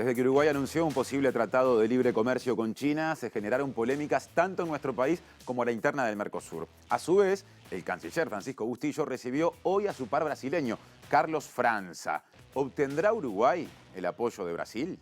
Desde que Uruguay anunció un posible tratado de libre comercio con China, se generaron polémicas tanto en nuestro país como a la interna del Mercosur. A su vez, el canciller Francisco Bustillo recibió hoy a su par brasileño, Carlos França. ¿Obtendrá Uruguay el apoyo de Brasil?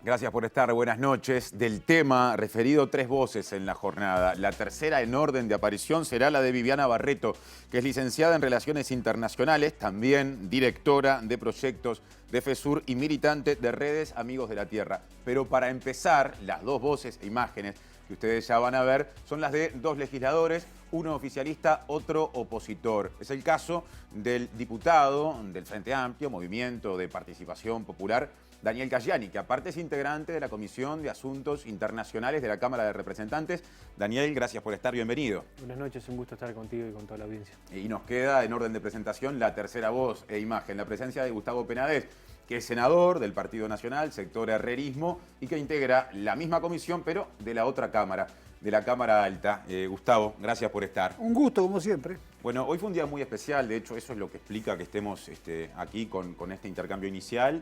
Gracias por estar, buenas noches. Del tema referido tres voces en la jornada. La tercera en orden de aparición será la de Viviana Barreto, que es licenciada en Relaciones Internacionales, también directora de proyectos de FESUR y militante de Redes Amigos de la Tierra. Pero para empezar, las dos voces e imágenes que ustedes ya van a ver son las de dos legisladores, uno oficialista, otro opositor. Es el caso del diputado del Frente Amplio, Movimiento de Participación Popular, Daniel Casciani, que aparte es integrante de la Comisión de Asuntos Internacionales de la Cámara de Representantes. Daniel, gracias por estar, bienvenido. Buenas noches, un gusto estar contigo y con toda la audiencia. Y nos queda en orden de presentación la tercera voz e imagen, la presencia de Gustavo Penades, que es senador del Partido Nacional, sector herrerismo, y que integra la misma comisión, pero de la otra Cámara, de la Cámara Alta. Gustavo, gracias por estar. Un gusto, como siempre. Bueno, hoy fue un día muy especial, de hecho eso es lo que explica que estemos aquí con este intercambio inicial,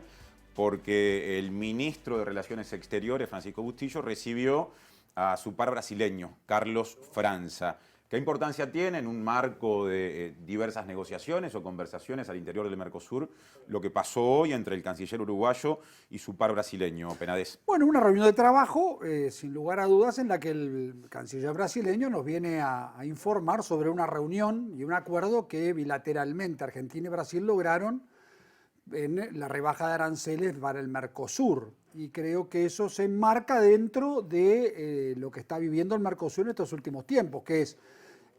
porque el ministro de Relaciones Exteriores, Francisco Bustillo, recibió a su par brasileño, Carlos França. ¿Qué importancia tiene en un marco de diversas negociaciones o conversaciones al interior del Mercosur lo que pasó hoy entre el canciller uruguayo y su par brasileño, Penades? Bueno, una reunión de trabajo, sin lugar a dudas, en la que el canciller brasileño nos viene a informar sobre una reunión y un acuerdo que bilateralmente Argentina y Brasil lograron en la rebaja de aranceles para el Mercosur. Y creo que eso se enmarca dentro de lo que está viviendo el Mercosur en estos últimos tiempos, que es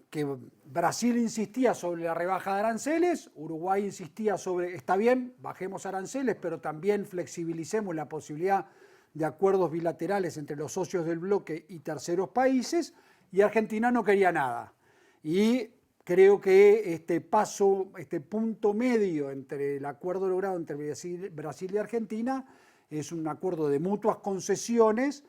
que Brasil insistía sobre la rebaja de aranceles, Uruguay insistía sobre, está bien, bajemos aranceles, pero también flexibilicemos la posibilidad de acuerdos bilaterales entre los socios del bloque y terceros países, y Argentina no quería nada. Y creo que este punto medio entre el acuerdo logrado entre Brasil y Argentina es un acuerdo de mutuas concesiones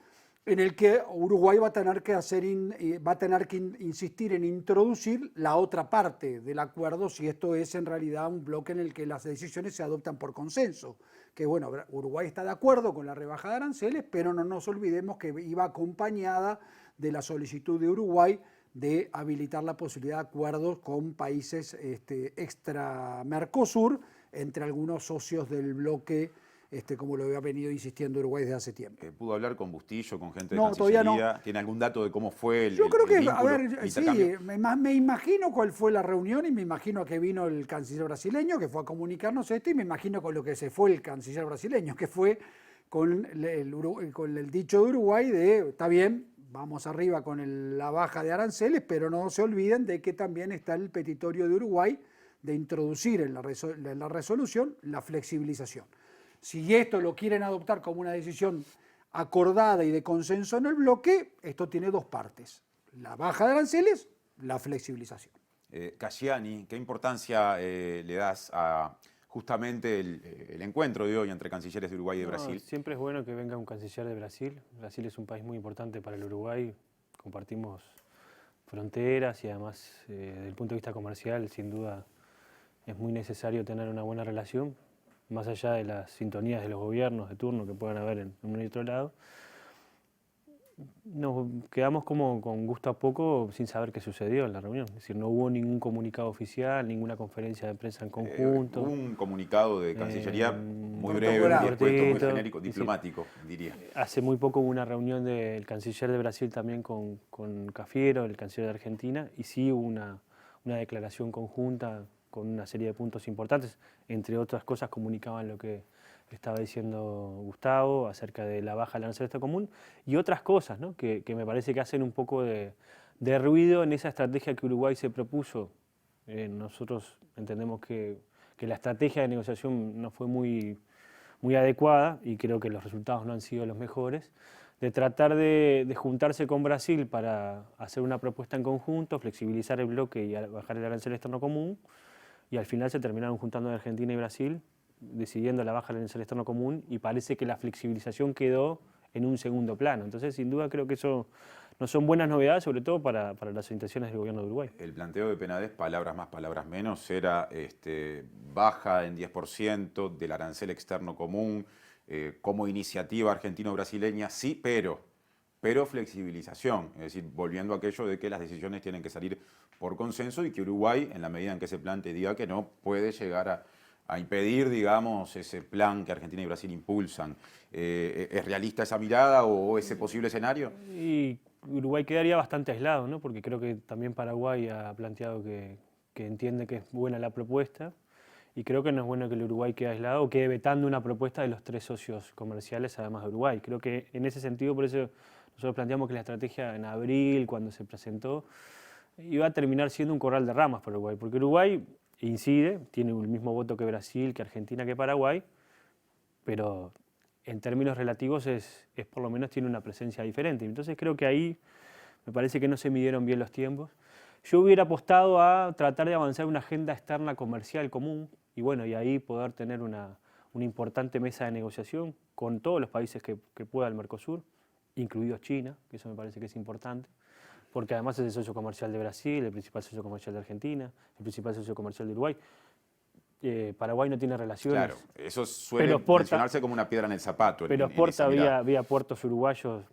en el que Uruguay va a tener que insistir en introducir la otra parte del acuerdo, si esto es en realidad un bloque en el que las decisiones se adoptan por consenso. Que bueno, Uruguay está de acuerdo con la rebaja de aranceles, pero no nos olvidemos que iba acompañada de la solicitud de Uruguay de habilitar la posibilidad de acuerdos con países extra Mercosur, entre algunos socios del bloque, como lo había venido insistiendo Uruguay desde hace tiempo. ¿Pudo hablar con Bustillo, con gente de No, Cancillería? todavía no. ¿Tiene algún dato de cómo fue el Yo creo que, vínculo, a ver, el sí, intercambio? me imagino cuál fue la reunión y me imagino que vino el canciller brasileño, que fue a comunicarnos esto, y me imagino con lo que se fue el canciller brasileño, que fue con el dicho de Uruguay de, está bien, vamos arriba con la baja de aranceles, pero no se olviden de que también está el petitorio de Uruguay de introducir en la resolución la flexibilización. Si esto lo quieren adoptar como una decisión acordada y de consenso en el bloque, esto tiene dos partes: la baja de aranceles, la flexibilización. Casciani, ¿qué importancia le das a justamente el encuentro de hoy entre cancilleres de Uruguay y de Brasil? Siempre es bueno que venga un canciller de Brasil. Brasil es un país muy importante para el Uruguay, compartimos fronteras y además desde el punto de vista comercial sin duda es muy necesario tener una buena relación, más allá de las sintonías de los gobiernos de turno que puedan haber en uno y otro lado. Nos quedamos como con gusto a poco sin saber qué sucedió en la reunión. Es decir, no hubo ningún comunicado oficial, ninguna conferencia de prensa en conjunto. Hubo un comunicado de Cancillería muy breve, y después muy genérico, diplomático, diría. Hace muy poco hubo una reunión del canciller de Brasil también con Cafiero, el canciller de Argentina, y sí hubo una declaración conjunta con una serie de puntos importantes. Entre otras cosas comunicaban lo que estaba diciendo Gustavo acerca de la baja del arancel común y otras cosas, ¿no? que me parece que hacen un poco de ruido en esa estrategia que Uruguay se propuso. Nosotros entendemos que la estrategia de negociación no fue muy adecuada y creo que los resultados no han sido los mejores, de tratar de juntarse con Brasil para hacer una propuesta en conjunto, flexibilizar el bloque y bajar el arancel externo común, y al final se terminaron juntando Argentina y Brasil decidiendo la baja del arancel externo común y parece que la flexibilización quedó en un segundo plano. Entonces, sin duda, creo que eso no son buenas novedades, sobre todo para las intenciones del gobierno de Uruguay. El planteo de Penades, palabras más, palabras menos, era baja en 10% del arancel externo común como iniciativa argentino-brasileña, sí, pero flexibilización, es decir, volviendo a aquello de que las decisiones tienen que salir por consenso y que Uruguay, en la medida en que se plantee, diga que no, puede llegar a impedir, digamos, ese plan que Argentina y Brasil impulsan. ¿Es realista esa mirada o ese posible escenario? Y Uruguay quedaría bastante aislado, ¿no? Porque creo que también Paraguay ha planteado que entiende que es buena la propuesta y creo que no es bueno que el Uruguay quede aislado o quede vetando una propuesta de los 3 socios comerciales además de Uruguay. Creo que en ese sentido, por eso nosotros planteamos que la estrategia en abril, cuando se presentó, iba a terminar siendo un corral de ramas para Uruguay, porque Uruguay incide, tiene el mismo voto que Brasil, que Argentina, que Paraguay, pero en términos relativos es por lo menos tiene una presencia diferente. Entonces creo que ahí me parece que no se midieron bien los tiempos. Yo hubiera apostado a tratar de avanzar una agenda externa comercial común y bueno, y ahí poder tener una importante mesa de negociación con todos los países que pueda el Mercosur, incluido China, que eso me parece que es importante, porque además es el socio comercial de Brasil, el principal socio comercial de Argentina, el principal socio comercial de Uruguay. Paraguay no tiene relaciones. Claro, eso suele mencionarse como una piedra en el zapato. Pero exporta vía puertos uruguayos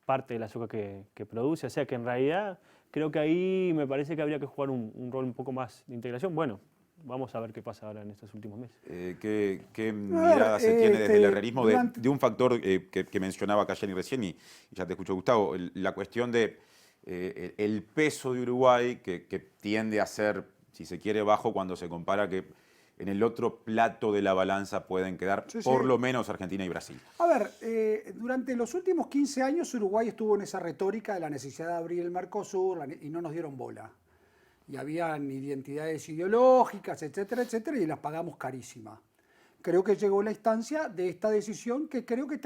parte del azúcar que produce, o sea que en realidad creo que ahí me parece que habría que jugar un rol un poco más de integración. Bueno, vamos a ver qué pasa ahora en estos últimos meses. ¿Qué mirada se tiene desde el herrerismo de un factor que mencionaba Cayeni recién y ya te escucho, Gustavo, la cuestión de el peso de Uruguay que tiende a ser, si se quiere, bajo cuando se compara que en el otro plato de la balanza pueden quedar por lo menos Argentina y Brasil? A ver, durante los últimos 15 años Uruguay estuvo en esa retórica de la necesidad de abrir el Mercosur y no nos dieron bola. Y habían identidades ideológicas, etcétera, etcétera, y las pagamos carísimas. Creo que llegó la instancia de esta decisión que creo que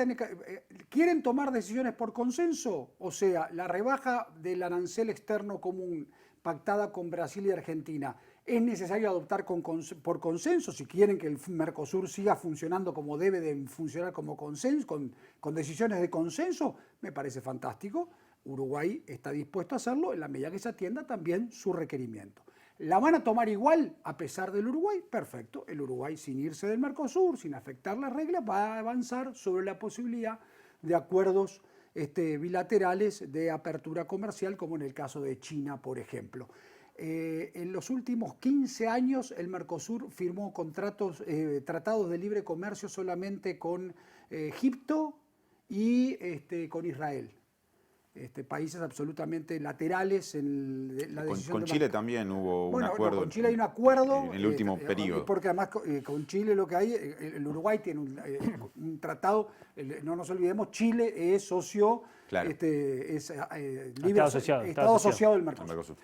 quieren tomar decisiones por consenso, o sea, la rebaja del arancel externo común pactada con Brasil y Argentina. Es necesario adoptar por consenso si quieren que el Mercosur siga funcionando como debe de funcionar como consenso, con decisiones de consenso, me parece fantástico. Uruguay está dispuesto a hacerlo en la medida que se atienda también su requerimiento. ¿La van a tomar igual a pesar del Uruguay? Perfecto. El Uruguay, sin irse del Mercosur, sin afectar las reglas, va a avanzar sobre la posibilidad de acuerdos bilaterales de apertura comercial, como en el caso de China, por ejemplo. En los últimos 15 años el Mercosur firmó tratados de libre comercio solamente con Egipto y con Israel. Países absolutamente laterales en la decisión. Con Chile también hubo un acuerdo. No, con Chile hay un acuerdo. En el último periodo. Porque además con Chile lo que hay, el Uruguay tiene un tratado, no nos olvidemos, Chile es socio, claro. Es Estado asociado del Mercosur.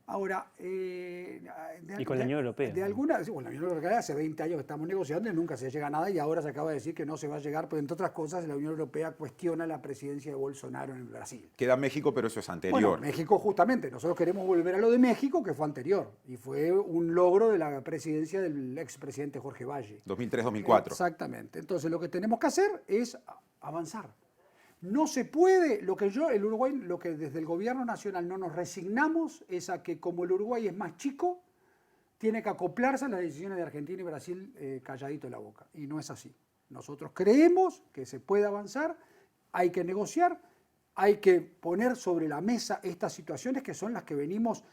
Ahora, y con la Unión Europea. La Unión Europea hace 20 años que estamos negociando y nunca se llega a nada y ahora se acaba de decir que no se va a llegar, pero entre otras cosas la Unión Europea cuestiona la presidencia de Bolsonaro en Brasil. Queda México, pero eso es anterior. Bueno, México justamente, nosotros queremos volver a lo de México, que fue anterior, y fue un logro de la presidencia del expresidente Jorge Valle. 2003-2004. Exactamente. Entonces lo que tenemos que hacer es avanzar. No se puede, el Uruguay, lo que desde el gobierno nacional no nos resignamos es a que como el Uruguay es más chico, tiene que acoplarse a las decisiones de Argentina y Brasil calladito la boca. Y no es así. Nosotros creemos que se puede avanzar, hay que negociar, hay que poner sobre la mesa estas situaciones que son las que venimos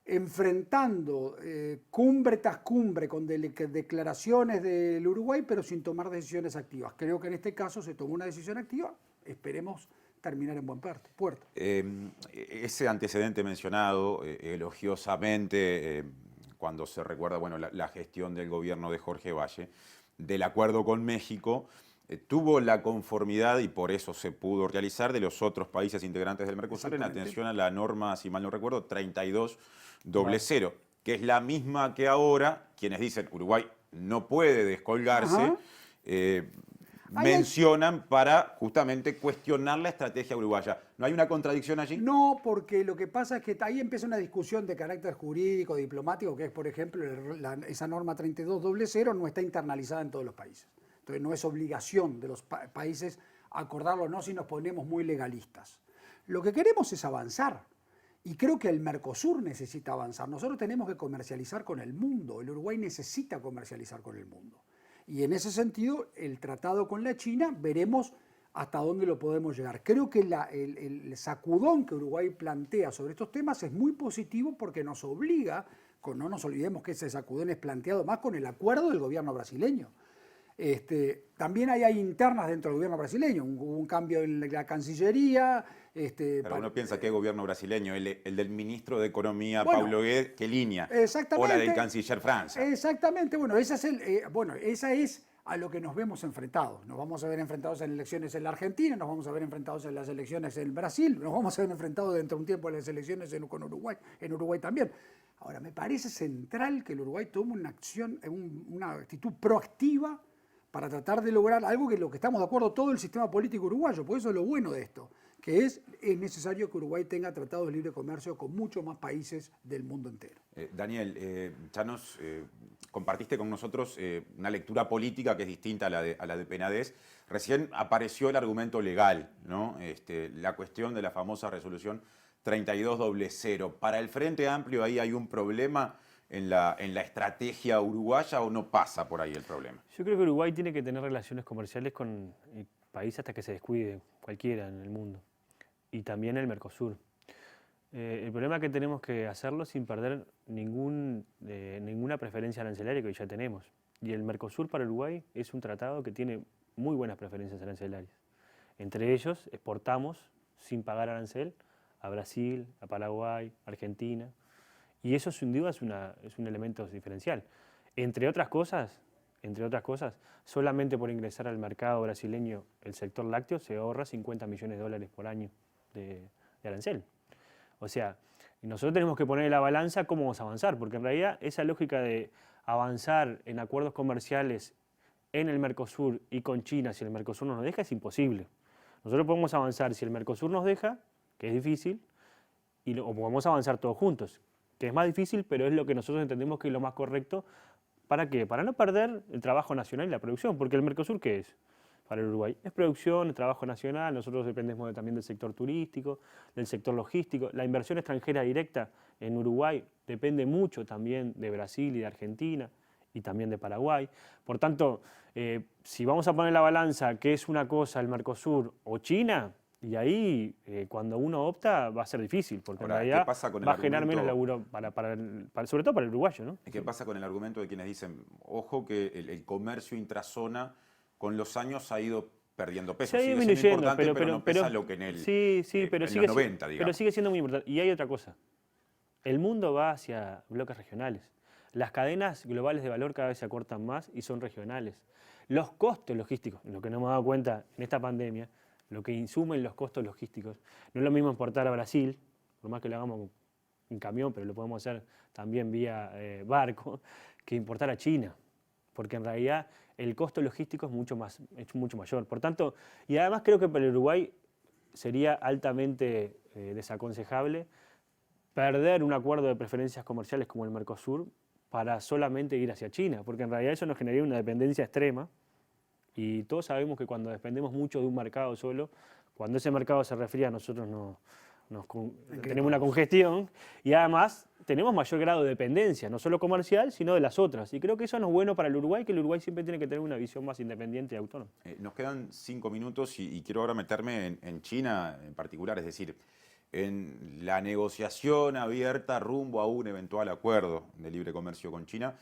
enfrentando cumbre tras cumbre con declaraciones del Uruguay, pero sin tomar decisiones activas. Creo que en este caso se tomó una decisión activa. Esperemos terminar en buen puerto. Ese antecedente mencionado elogiosamente, cuando se recuerda la gestión del gobierno de Jorge Valle, del acuerdo con México, tuvo la conformidad, y por eso se pudo realizar, de los otros países integrantes del Mercosur en atención a la norma, si mal no recuerdo, 32.0, que es la misma que ahora, quienes dicen Uruguay no puede descolgarse. mencionan para justamente cuestionar la estrategia uruguaya. ¿No hay una contradicción allí? No, porque lo que pasa es que ahí empieza una discusión de carácter jurídico, diplomático, que es, por ejemplo, esa norma 3200 no está internalizada en todos los países. Entonces no es obligación de los países acordarlo o no si nos ponemos muy legalistas. Lo que queremos es avanzar. Y creo que el Mercosur necesita avanzar. Nosotros tenemos que comercializar con el mundo. El Uruguay necesita comercializar con el mundo. Y en ese sentido, el tratado con la China, veremos hasta dónde lo podemos llegar. Creo que el sacudón que Uruguay plantea sobre estos temas es muy positivo porque nos obliga, no nos olvidemos que ese sacudón es planteado más con el acuerdo del gobierno brasileño. También hay internas dentro del gobierno brasileño, hubo un cambio en la Cancillería. Pero uno piensa que gobierno brasileño, el del ministro de Economía, Paulo Guedes, ¿qué línea? Exactamente. O la del canciller Francia. Exactamente, esa es a lo que nos vemos enfrentados. Nos vamos a ver enfrentados en elecciones en la Argentina, nos vamos a ver enfrentados en las elecciones en Brasil, nos vamos a ver enfrentados dentro de un tiempo en las elecciones con Uruguay, en Uruguay también. Ahora, me parece central que el Uruguay tome una acción, una actitud proactiva para tratar de lograr algo que lo que estamos de acuerdo todo el sistema político uruguayo, por eso es lo bueno de esto, que es necesario que Uruguay tenga tratados de libre comercio con muchos más países del mundo entero. Daniel, ya nos compartiste con nosotros una lectura política que es distinta a la de Penades. Recién apareció el argumento legal, ¿no? La cuestión de la famosa resolución 3200. Para el Frente Amplio ahí hay un problema en la estrategia uruguaya o no pasa por ahí el problema? Yo creo que Uruguay tiene que tener relaciones comerciales con el país hasta que se descuide, cualquiera en el mundo, y también el Mercosur. El problema es que tenemos que hacerlo sin perder ninguna preferencia arancelaria que ya tenemos. Y el Mercosur para Uruguay es un tratado que tiene muy buenas preferencias arancelarias. Entre ellos, exportamos sin pagar arancel a Brasil, a Paraguay, Argentina. Y eso sin duda es un elemento diferencial. Entre otras cosas, solamente por ingresar al mercado brasileño el sector lácteo se ahorra 50 millones de dólares por año de arancel. O sea, nosotros tenemos que poner en la balanza cómo vamos a avanzar, porque en realidad esa lógica de avanzar en acuerdos comerciales en el Mercosur y con China, si el Mercosur no nos deja, es imposible. Nosotros podemos avanzar si el Mercosur nos deja, que es difícil, o podemos avanzar todos juntos, que es más difícil, pero es lo que nosotros entendemos que es lo más correcto. ¿Para qué? Para no perder el trabajo nacional y la producción, porque el Mercosur, ¿qué es para el Uruguay? Es producción, es trabajo nacional, nosotros dependemos también del sector turístico, del sector logístico. La inversión extranjera directa en Uruguay depende mucho también de Brasil y de Argentina y también de Paraguay. Por tanto, si vamos a poner en la balanza qué es una cosa el Mercosur o China, y ahí, cuando uno opta, va a ser difícil, porque ahora, en realidad va a generar menos laburo, sobre todo para el uruguayo, ¿no? ¿Qué pasa con el argumento de quienes dicen, ojo que el comercio intrazona con los años ha ido perdiendo peso? Se ha ido sigue siendo disminuyendo, importante, pero no pesa lo que en el pero en sigue, los 90, digamos. pero sigue siendo muy importante. Y hay otra cosa. El mundo va hacia bloques regionales. Las cadenas globales de valor cada vez se acortan más y son regionales. Los costos logísticos, lo que nos hemos dado cuenta en esta pandemia, lo que insumen los costos logísticos. No es lo mismo exportar a Brasil, por más que lo hagamos en camión, pero lo podemos hacer también vía barco, que importar a China, porque en realidad el costo logístico es mucho mayor. Por tanto, y además creo que para el Uruguay sería altamente desaconsejable perder un acuerdo de preferencias comerciales como el Mercosur para solamente ir hacia China, porque en realidad eso nos generaría una dependencia extrema. Y todos sabemos que cuando dependemos mucho de un mercado solo, cuando ese mercado se refría, nosotros tenemos una congestión y además tenemos mayor grado de dependencia, no solo comercial, sino de las otras. Y creo que eso no es bueno para el Uruguay, que el Uruguay siempre tiene que tener una visión más independiente y autónoma. Nos quedan 5 minutos y quiero ahora meterme en China en particular, es decir, en la negociación abierta rumbo a un eventual acuerdo de libre comercio con China.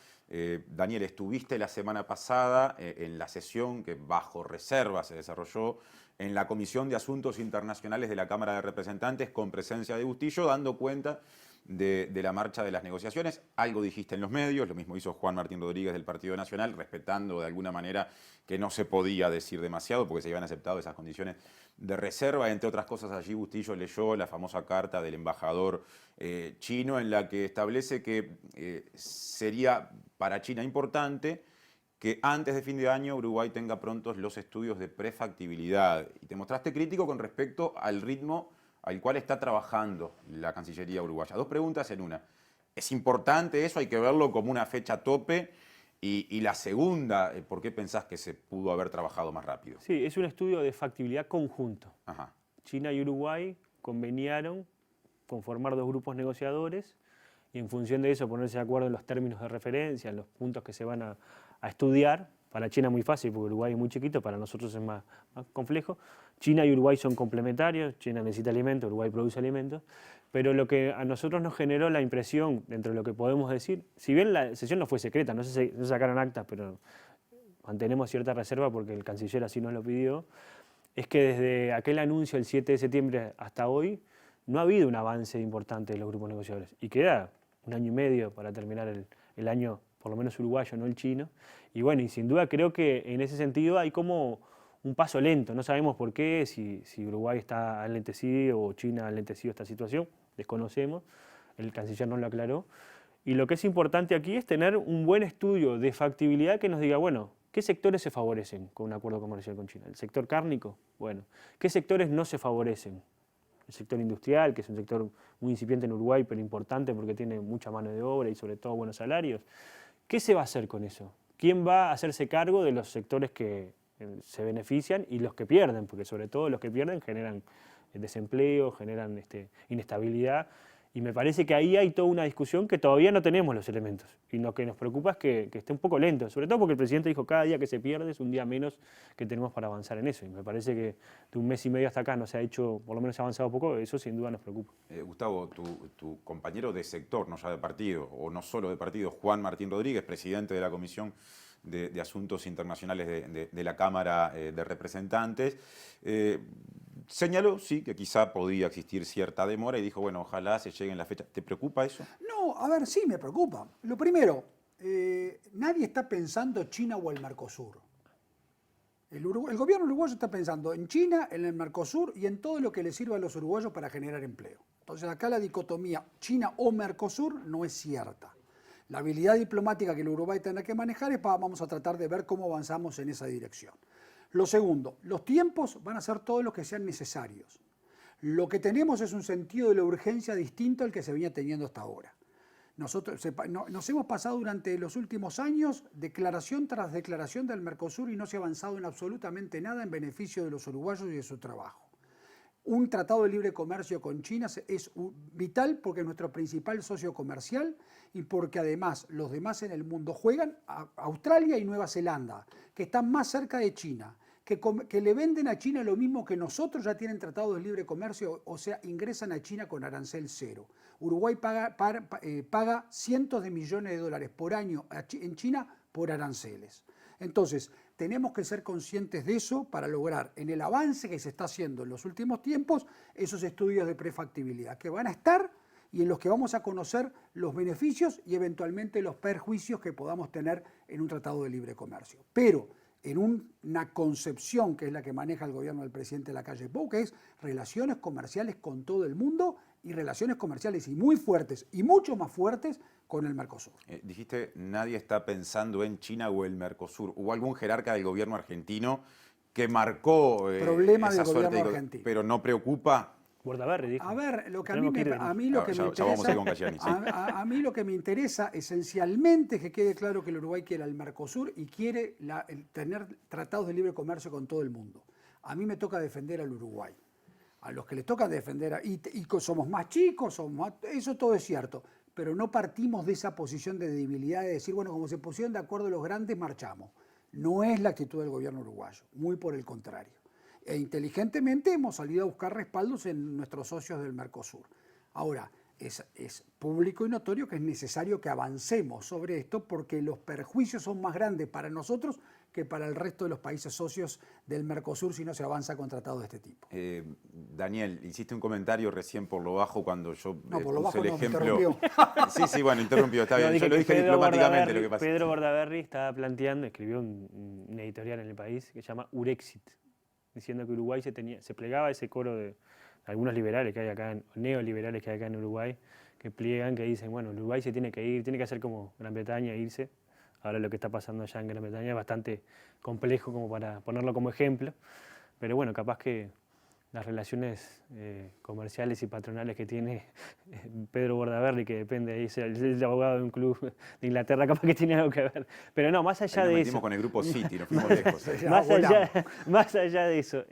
Daniel, estuviste la semana pasada en la sesión que bajo reserva se desarrolló en la Comisión de Asuntos Internacionales de la Cámara de Representantes con presencia de Bustillo, dando cuenta de la marcha de las negociaciones. Algo dijiste en los medios, lo mismo hizo Juan Martín Rodríguez del Partido Nacional, respetando de alguna manera que no se podía decir demasiado porque se habían aceptado esas condiciones de reserva. Entre otras cosas, allí Bustillo leyó la famosa carta del embajador chino en la que establece que sería para China importante que antes de fin de año Uruguay tenga prontos los estudios de prefactibilidad. Y te mostraste crítico con respecto al ritmo al cual está trabajando la Cancillería uruguaya. Dos preguntas en una. ¿Es importante eso? ¿Hay que verlo como una fecha tope? Y la segunda, ¿por qué pensás que se pudo haber trabajado más rápido? Sí, es un estudio de factibilidad conjunto. Ajá. China y Uruguay conveniaron conformar dos grupos negociadores y en función de eso ponerse de acuerdo en los términos de referencia, en los puntos que se van a estudiar. Para China es muy fácil porque Uruguay es muy chiquito, para nosotros es más complejo. China y Uruguay son complementarios, China necesita alimentos, Uruguay produce alimentos, pero lo que a nosotros nos generó la impresión, dentro de lo que podemos decir, si bien la sesión no fue secreta, no se sacaron actas, pero mantenemos cierta reserva porque el canciller así nos lo pidió, es que desde aquel anuncio el 7 de septiembre hasta hoy no ha habido un avance importante de los grupos negociadores y queda un año y medio para terminar el año, por lo menos uruguayo, no el chino. Y bueno, y sin duda creo que en ese sentido hay como un paso lento. No sabemos por qué, si Uruguay está alentecido o China ha alentecido esta situación, desconocemos, el canciller no lo aclaró. Y lo que es importante aquí es tener un buen estudio de factibilidad que nos diga, bueno, ¿qué sectores se favorecen con un acuerdo comercial con China? ¿El sector cárnico? Bueno, ¿qué sectores no se favorecen? El sector industrial, que es un sector muy incipiente en Uruguay, pero importante porque tiene mucha mano de obra y sobre todo buenos salarios. ¿Qué se va a hacer con eso? ¿Quién va a hacerse cargo de los sectores que se benefician y los que pierden? Porque sobre todo los que pierden generan desempleo, generan inestabilidad. Y me parece que ahí hay toda una discusión que todavía no tenemos los elementos. Y lo que nos preocupa es que esté un poco lento, sobre todo porque el presidente dijo cada día que se pierde es un día menos que tenemos para avanzar en eso. Y me parece que de un mes y medio hasta acá no se ha hecho, por lo menos se ha avanzado poco, eso sin duda nos preocupa. Gustavo, tu compañero de sector, no ya de partido, o no solo de partido, Juan Martín Rodríguez, presidente de la Comisión de Asuntos Internacionales de la Cámara de Representantes, señaló, sí, que quizá podía existir cierta demora y dijo, bueno, ojalá se llegue en la fecha. ¿Te preocupa eso? No, a ver, sí me preocupa. Lo primero, nadie está pensando China o el Mercosur. El gobierno uruguayo está pensando en China, en el Mercosur y en todo lo que le sirva a los uruguayos para generar empleo. Entonces acá la dicotomía China o Mercosur no es cierta. La habilidad diplomática que el Uruguay tendrá que manejar es vamos a tratar de ver cómo avanzamos en esa dirección. Lo segundo, los tiempos van a ser todos los que sean necesarios. Lo que tenemos es un sentido de la urgencia distinto al que se venía teniendo hasta ahora. Nosotros nos hemos pasado durante los últimos años declaración tras declaración del Mercosur y no se ha avanzado en absolutamente nada en beneficio de los uruguayos y de su trabajo. Un tratado de libre comercio con China es vital porque es nuestro principal socio comercial y porque además los demás en el mundo juegan a Australia y Nueva Zelanda, que están más cerca de China, que le venden a China lo mismo que nosotros, ya tienen tratados de libre comercio, o sea, ingresan a China con arancel cero. Uruguay paga cientos de millones de dólares por año en China por aranceles. Entonces, tenemos que ser conscientes de eso para lograr, en el avance que se está haciendo en los últimos tiempos, esos estudios de prefactibilidad que van a estar y en los que vamos a conocer los beneficios y eventualmente los perjuicios que podamos tener en un tratado de libre comercio. Pero en una concepción que es la que maneja el gobierno del presidente Lacalle Pou, que es relaciones comerciales con todo el mundo y relaciones comerciales y muy fuertes y mucho más fuertes con el Mercosur. Dijiste, nadie está pensando en China o el Mercosur. ¿Hubo algún jerarca del gobierno argentino que marcó problema esa del suerte, gobierno argentino, pero no preocupa? Bordaberry dijo. A ver, lo que a mí lo que me interesa esencialmente es que quede claro que el Uruguay quiere al Mercosur y quiere tener tratados de libre comercio con todo el mundo. A mí me toca defender al Uruguay. A los que les toca defender, y somos más chicos, eso todo es cierto, pero no partimos de esa posición de debilidad de decir, bueno, como se pusieron de acuerdo los grandes, marchamos. No es la actitud del gobierno uruguayo, muy por el contrario. E inteligentemente hemos salido a buscar respaldos en nuestros socios del Mercosur. Ahora, es público y notorio que es necesario que avancemos sobre esto porque los perjuicios son más grandes para nosotros que para el resto de los países socios del Mercosur si no se avanza con tratados de este tipo. Daniel, hiciste un comentario recién por lo bajo cuando yo puse el ejemplo. Sí, bueno, interrumpió, está bien. Yo lo dije diplomáticamente lo que pasa. Pedro Bordaberry estaba planteando, escribió un editorial en El País que se llama Urexit, diciendo que Uruguay se plegaba a ese coro de algunos liberales que hay acá, neoliberales que hay acá en Uruguay, que pliegan, que dicen, bueno, Uruguay se tiene que ir, tiene que hacer como Gran Bretaña, irse Ahora lo que está pasando allá en Gran Bretaña es bastante complejo como para ponerlo como ejemplo, pero bueno, capaz que las relaciones comerciales y patronales que tiene Pedro Bordaberry, que depende ahí, es el abogado de un club de Inglaterra, capaz que tiene algo que ver. Pero no, más allá Ahí nos de metimos eso. con el grupo City, nos fuimos lejos. Más allá de eso,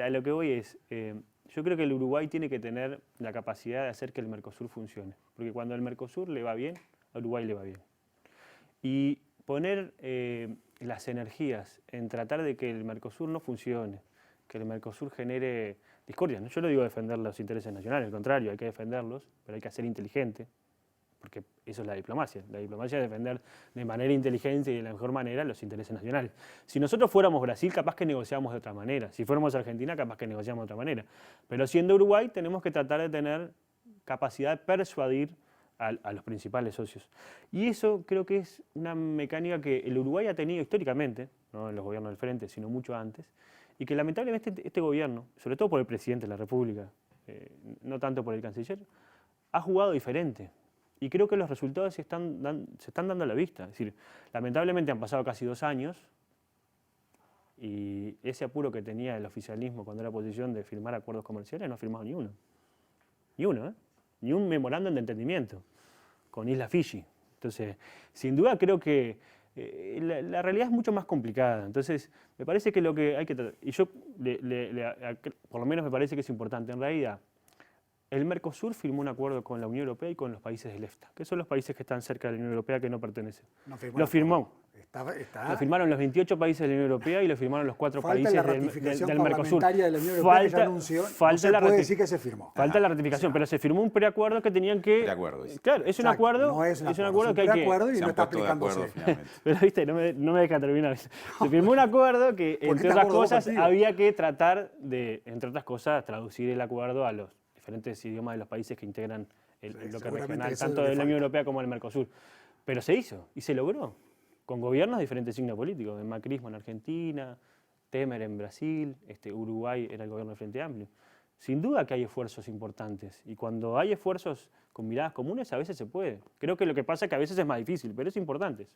a lo que voy es, yo creo que el Uruguay tiene que tener la capacidad de hacer que el Mercosur funcione. Porque cuando al Mercosur le va bien, a Uruguay le va bien. Y poner las energías en tratar de que el Mercosur no funcione, que el Mercosur genere discordia. ¿No? Yo no digo defender los intereses nacionales, al contrario, hay que defenderlos, pero hay que ser inteligente, porque eso es la diplomacia. La diplomacia es defender de manera inteligente y de la mejor manera los intereses nacionales. Si nosotros fuéramos Brasil, capaz que negociamos de otra manera. Si fuéramos Argentina, capaz que negociamos de otra manera. Pero siendo Uruguay, tenemos que tratar de tener capacidad de persuadir a los principales socios. Y eso creo que es una mecánica que el Uruguay ha tenido históricamente, no en los gobiernos del Frente, sino mucho antes, y que lamentablemente este gobierno, sobre todo por el presidente de la República, no tanto por el canciller, ha jugado diferente. Y creo que los resultados se están dando a la vista. Es decir, lamentablemente han pasado casi 2 años y ese apuro que tenía el oficialismo cuando era oposición de firmar acuerdos comerciales no ha firmado ni uno. Ni uno, ¿eh? Ni un memorándum de entendimiento con Isla Fiji. Entonces, sin duda creo que la realidad es mucho más complicada. Entonces, me parece que lo que hay que tratar, y yo por lo menos me parece que es importante, en realidad, el Mercosur firmó un acuerdo con la Unión Europea y con los países del EFTA, que son los países que están cerca de la Unión Europea que no pertenecen. Lo firmó. Lo firmaron los 28 países de la Unión Europea y lo firmaron los 4 países la del Mercosur. De la Unión Europea que ya anunció, no se puede decir que se firmó. Falta la ratificación, pero se firmó un preacuerdo que tenían que... Preacuerdo. Claro, es un acuerdo, no es un acuerdo que hay que... preacuerdo y Se no han está puesto de acuerdo aplicándose. finalmente. Pero viste, no me deja terminar. Se firmó un acuerdo que, entre otras cosas, había que tratar de, entre otras cosas, traducir el acuerdo a los diferentes idiomas de los países que integran el bloque regional, tanto de la Unión Europea como del Mercosur. Pero se hizo y se logró, con gobiernos de diferentes signos políticos, el macrismo en Argentina, Temer en Brasil, Uruguay era el gobierno del Frente Amplio. Sin duda que hay esfuerzos importantes y cuando hay esfuerzos con miradas comunes a veces se puede. Creo que lo que pasa es que a veces es más difícil, pero es importante.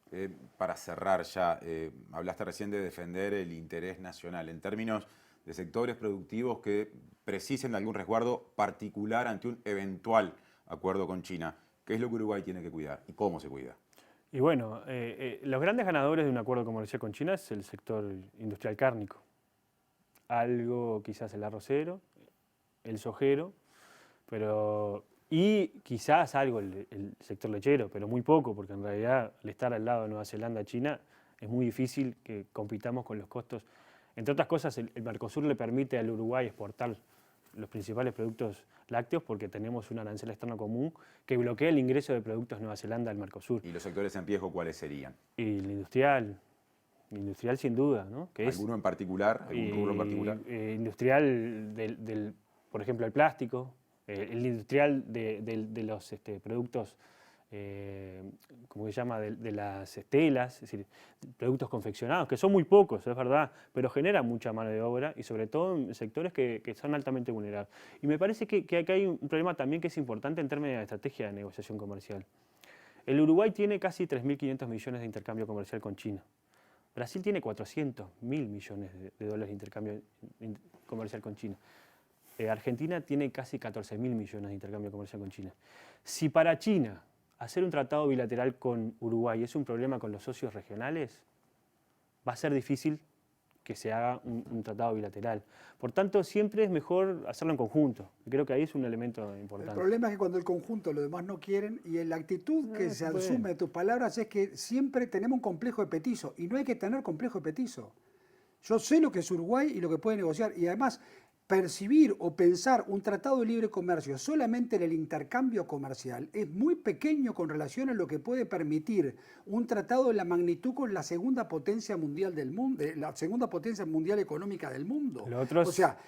Para cerrar ya, hablaste recién de defender el interés nacional en términos de sectores productivos que precisen de algún resguardo particular ante un eventual acuerdo con China. ¿Qué es lo que Uruguay tiene que cuidar y cómo se cuida? Y bueno, los grandes ganadores de un acuerdo comercial con China es el sector industrial cárnico. Algo quizás el arrocero, el sojero, y quizás algo el sector lechero, pero muy poco, porque en realidad al estar al lado de Nueva Zelanda, China, es muy difícil que compitamos con los costos. Entre otras cosas, el Mercosur le permite al Uruguay exportar los principales productos lácteos porque tenemos un arancel externo común que bloquea el ingreso de productos de Nueva Zelanda al Mercosur. ¿Y los sectores en riesgo cuáles serían? Y el industrial sin duda, ¿no? ¿Alguno en particular? ¿Algún rubro en particular? Industrial por ejemplo, el plástico, el industrial de los productos, ¿cómo se llama?, de las telas, es decir, productos confeccionados, que son muy pocos, es verdad, pero generan mucha mano de obra y sobre todo en sectores que son altamente vulnerables. Y me parece que acá hay un problema también que es importante en términos de estrategia de negociación comercial. El Uruguay tiene casi 3.500 millones de intercambio comercial con China. Brasil tiene 400.000 millones de dólares de intercambio comercial con China. Argentina tiene casi 14.000 millones de intercambio comercial con China. Si para China hacer un tratado bilateral con Uruguay es un problema con los socios regionales, va a ser difícil que se haga un tratado bilateral. Por tanto, siempre es mejor hacerlo en conjunto. Creo que ahí es un elemento importante. El problema es que cuando el conjunto los demás no quieren y la actitud que se asume de tus palabras es que siempre tenemos un complejo de petizo y no hay que tener complejo de petizo. Yo sé lo que es Uruguay y lo que puede negociar y además percibir o pensar un tratado de libre comercio solamente en el intercambio comercial es muy pequeño con relación a lo que puede permitir un tratado de la magnitud con la segunda potencia mundial del mundo, la segunda potencia mundial económica del mundo. Lo otro es, o sea,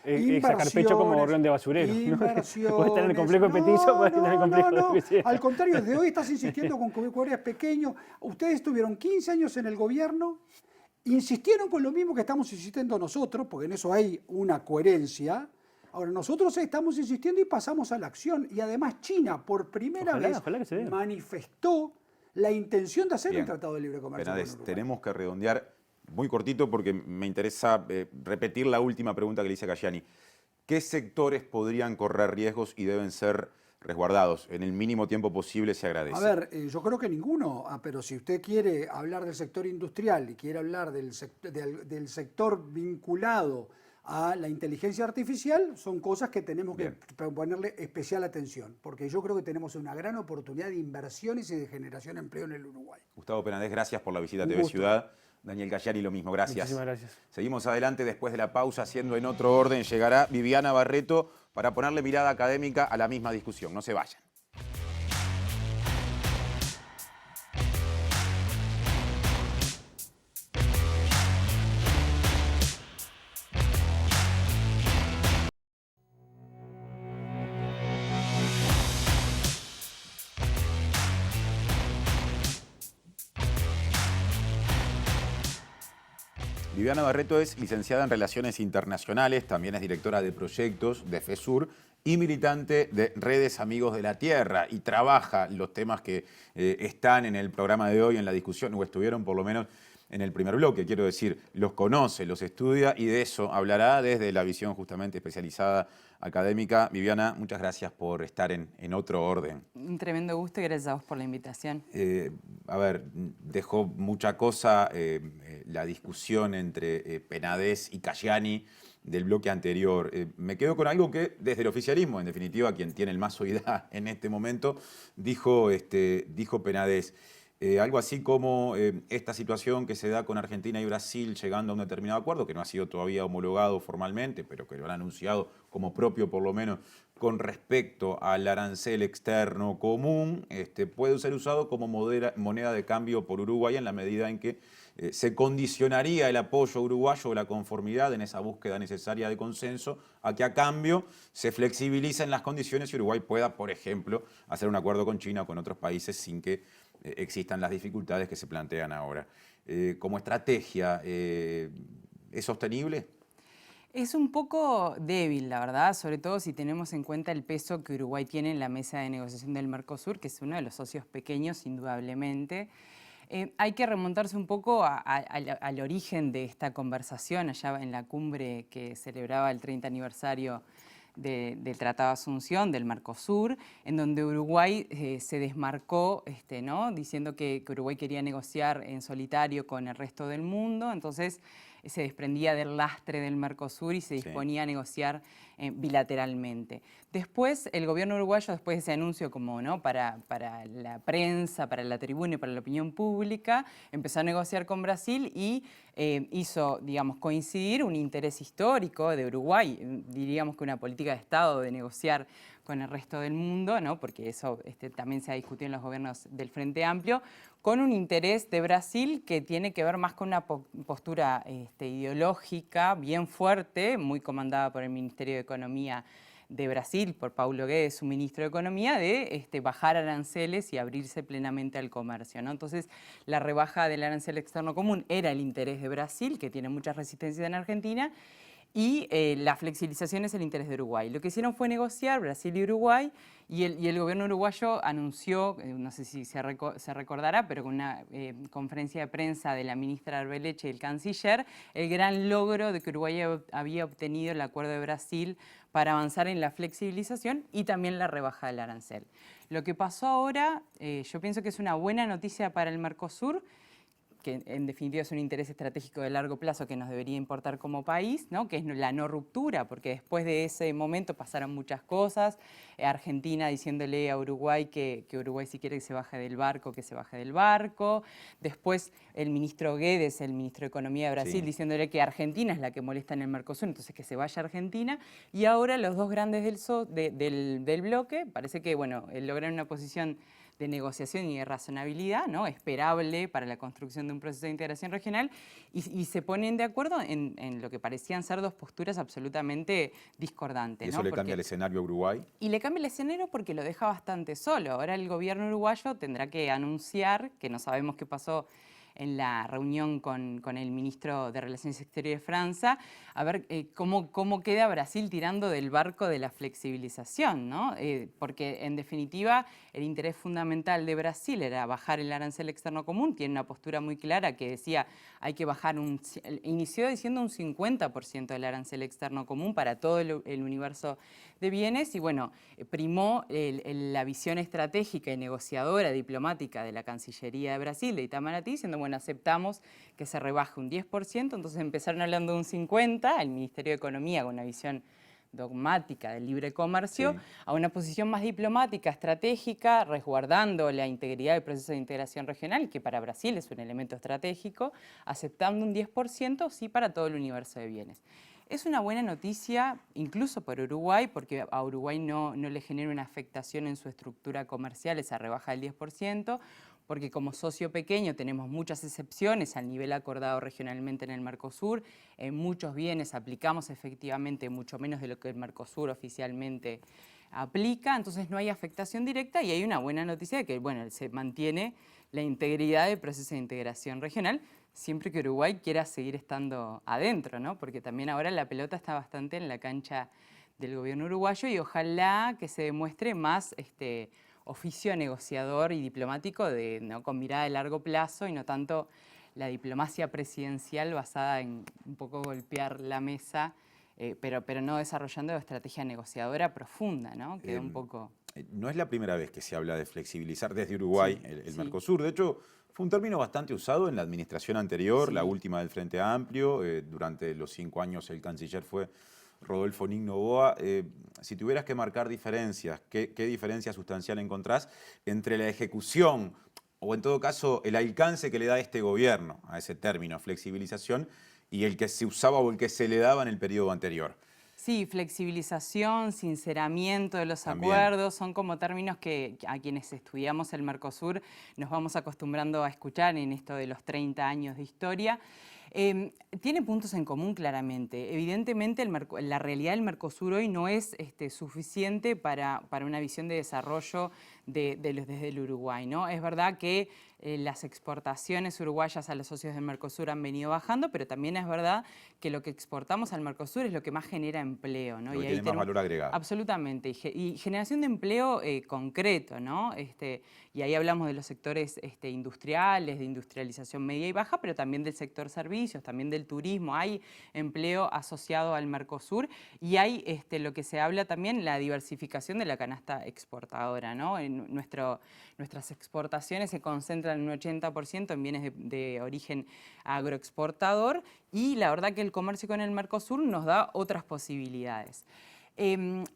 sacar pecho como gorrión de basurero. Puedes tener el complejo de petizo, puedes tener el complejo de petizo. Al contrario, desde hoy estás insistiendo con que Uruguay es pequeño. Ustedes tuvieron 15 años en el gobierno. Insistieron con lo mismo que estamos insistiendo nosotros, porque en eso hay una coherencia. Ahora, nosotros estamos insistiendo y pasamos a la acción. Y además China, por primera vez, manifestó la intención de hacer Bien. un tratado de libre comercio Penades, con Uruguay. tenemos que redondear muy cortito porque me interesa repetir la última pregunta que le hice a Cayani. ¿Qué sectores podrían correr riesgos y deben ser resguardados? En el mínimo tiempo posible se agradece. A ver, yo creo que ninguno, pero si usted quiere hablar del sector industrial y quiere hablar del sector vinculado a la inteligencia artificial, son cosas que tenemos que ponerle especial atención, porque yo creo que tenemos una gran oportunidad de inversiones y de generación de empleo en el Uruguay. Gustavo Penades, gracias por la visita a Un TV gusto. Ciudad. Daniel Cayani, lo mismo, gracias. Muchísimas gracias. Seguimos adelante después de la pausa, haciendo en otro orden. Llegará Viviana Barreto para ponerle mirada académica a la misma discusión. No se vayan. Viviana Barreto es licenciada en Relaciones Internacionales, también es directora de proyectos de FESUR y militante de Redes Amigos de la Tierra, y trabaja los temas que están en el programa de hoy, en la discusión, o estuvieron por lo menos en el primer bloque, quiero decir, los conoce, los estudia, y de eso hablará desde la visión justamente especializada académica. Viviana, muchas gracias por estar en otro orden. Un tremendo gusto y gracias a vos por la invitación. A ver, dejó mucha cosa la discusión entre Penades y Cayani del bloque anterior. Me quedo con algo que desde el oficialismo, en definitiva, quien tiene el más oída en este momento, dijo Penades. Algo así como esta situación que se da con Argentina y Brasil llegando a un determinado acuerdo, que no ha sido todavía homologado formalmente, pero que lo han anunciado como propio por lo menos con respecto al arancel externo común, puede ser usado como moneda de cambio por Uruguay en la medida en que se condicionaría el apoyo uruguayo o la conformidad en esa búsqueda necesaria de consenso a que a cambio se flexibilicen las condiciones y Uruguay pueda, por ejemplo, hacer un acuerdo con China o con otros países sin que existan las dificultades que se plantean ahora. Como estrategia, ¿es sostenible? Es un poco débil, la verdad, sobre todo si tenemos en cuenta el peso que Uruguay tiene en la mesa de negociación del Mercosur, que es uno de los socios pequeños, indudablemente. Hay que remontarse un poco al origen de esta conversación, allá en la cumbre que celebraba el 30 aniversario del Tratado de Asunción, del Mercosur, en donde Uruguay se desmarcó, ¿no? Diciendo que Uruguay quería negociar en solitario con el resto del mundo, entonces se desprendía del lastre del Mercosur y se disponía a negociar bilateralmente. Después, el gobierno uruguayo, después de ese anuncio como, ¿no? para la prensa, para la tribuna y para la opinión pública, empezó a negociar con Brasil y hizo, digamos, coincidir un interés histórico de Uruguay, diríamos que una política de Estado de negociar con el resto del mundo, ¿no? Porque eso también se ha discutido en los gobiernos del Frente Amplio, con un interés de Brasil que tiene que ver más con una postura ideológica bien fuerte, muy comandada por el Ministerio de Economía de Brasil, por Paulo Guedes, su ministro de Economía, de bajar aranceles y abrirse plenamente al comercio, ¿no? Entonces, la rebaja del arancel externo común era el interés de Brasil, que tiene muchas resistencias en Argentina, y la flexibilización es el interés de Uruguay. Lo que hicieron fue negociar Brasil y Uruguay, y el gobierno uruguayo anunció, no sé si se recordará, pero con una conferencia de prensa de la ministra Arbeleche y el canciller, el gran logro de que Uruguay había obtenido el acuerdo de Brasil para avanzar en la flexibilización y también la rebaja del arancel. Lo que pasó ahora, yo pienso que es una buena noticia para el Mercosur, que en definitiva es un interés estratégico de largo plazo que nos debería importar como país, ¿no? Que es la no ruptura, porque después de ese momento pasaron muchas cosas. Argentina diciéndole a Uruguay que Uruguay si quiere que se baje del barco, que se baje del barco. Después el ministro Guedes, el ministro de Economía de Brasil, diciéndole que Argentina es la que molesta en el Mercosur, entonces que se vaya a Argentina. Y ahora los dos grandes del bloque, parece que bueno, lograron una posición de negociación y de razonabilidad, ¿no? Esperable para la construcción de un proceso de integración regional, y se ponen de acuerdo en lo que parecían ser dos posturas absolutamente discordantes. ¿Y eso ¿no? le cambia el escenario a Uruguay? Y le cambia el escenario porque lo deja bastante solo. Ahora el gobierno uruguayo tendrá que anunciar, que no sabemos qué pasó en la reunión con el ministro de Relaciones Exteriores de Francia, a ver cómo queda Brasil tirando del barco de la flexibilización, ¿no? Porque en definitiva el interés fundamental de Brasil era bajar el arancel externo común, tiene una postura muy clara que decía hay que bajar inició diciendo un 50% del arancel externo común para todo el universo de bienes y bueno, primó la visión estratégica y negociadora diplomática de la Cancillería de Brasil, de Itamaraty, diciendo, bueno, aceptamos que se rebaje un 10%, entonces empezaron hablando de un 50%, el Ministerio de Economía con una visión dogmática del libre comercio, sí, a una posición más diplomática, estratégica, resguardando la integridad del proceso de integración regional, que para Brasil es un elemento estratégico, aceptando un 10%, sí, para todo el universo de bienes. Es una buena noticia, incluso para Uruguay, porque a Uruguay no le genera una afectación en su estructura comercial esa rebaja del 10%, porque como socio pequeño tenemos muchas excepciones al nivel acordado regionalmente en el Mercosur. En muchos bienes aplicamos efectivamente mucho menos de lo que el Mercosur oficialmente aplica, entonces no hay afectación directa y hay una buena noticia de que bueno, se mantiene la integridad del proceso de integración regional, siempre que Uruguay quiera seguir estando adentro, ¿no? Porque también ahora la pelota está bastante en la cancha del gobierno uruguayo y ojalá que se demuestre más oficio negociador y diplomático ¿no? con mirada de largo plazo y no tanto la diplomacia presidencial basada en un poco golpear la mesa, pero no desarrollando estrategia negociadora profunda, ¿no? Quedó un poco... No es la primera vez que se habla de flexibilizar desde Uruguay sí, el sí. Mercosur. De hecho, fue un término bastante usado en la administración anterior, Sí. la última del Frente Amplio. Durante los 5 años el canciller fue Rodolfo Nigno Noboa. Si tuvieras que marcar diferencias, ¿qué diferencia sustancial encontrás entre la ejecución o en todo caso el alcance que le da este gobierno a ese término, flexibilización, y el que se usaba o el que se le daba en el periodo anterior? Sí, flexibilización, sinceramiento de los También. acuerdos, son como términos que a quienes estudiamos el Mercosur nos vamos acostumbrando a escuchar en esto de los 30 años de historia. Tiene puntos en común claramente. Evidentemente la realidad del Mercosur hoy no es suficiente para una visión de desarrollo desde el Uruguay, ¿no? Es verdad que las exportaciones uruguayas a los socios del Mercosur han venido bajando, pero también es verdad que lo que exportamos al Mercosur es lo que más genera empleo, ¿no? Lo que tiene más valor agregado. Absolutamente, y generación de empleo concreto, ¿no? Y ahí hablamos de los sectores industriales, de industrialización media y baja, pero también del sector servicios, también del turismo. Hay empleo asociado al Mercosur y hay lo que se habla también, la diversificación de la canasta exportadora, ¿no? Nuestras exportaciones se concentran en un 80% en bienes de origen agroexportador y la verdad que el comercio con el Mercosur nos da otras posibilidades.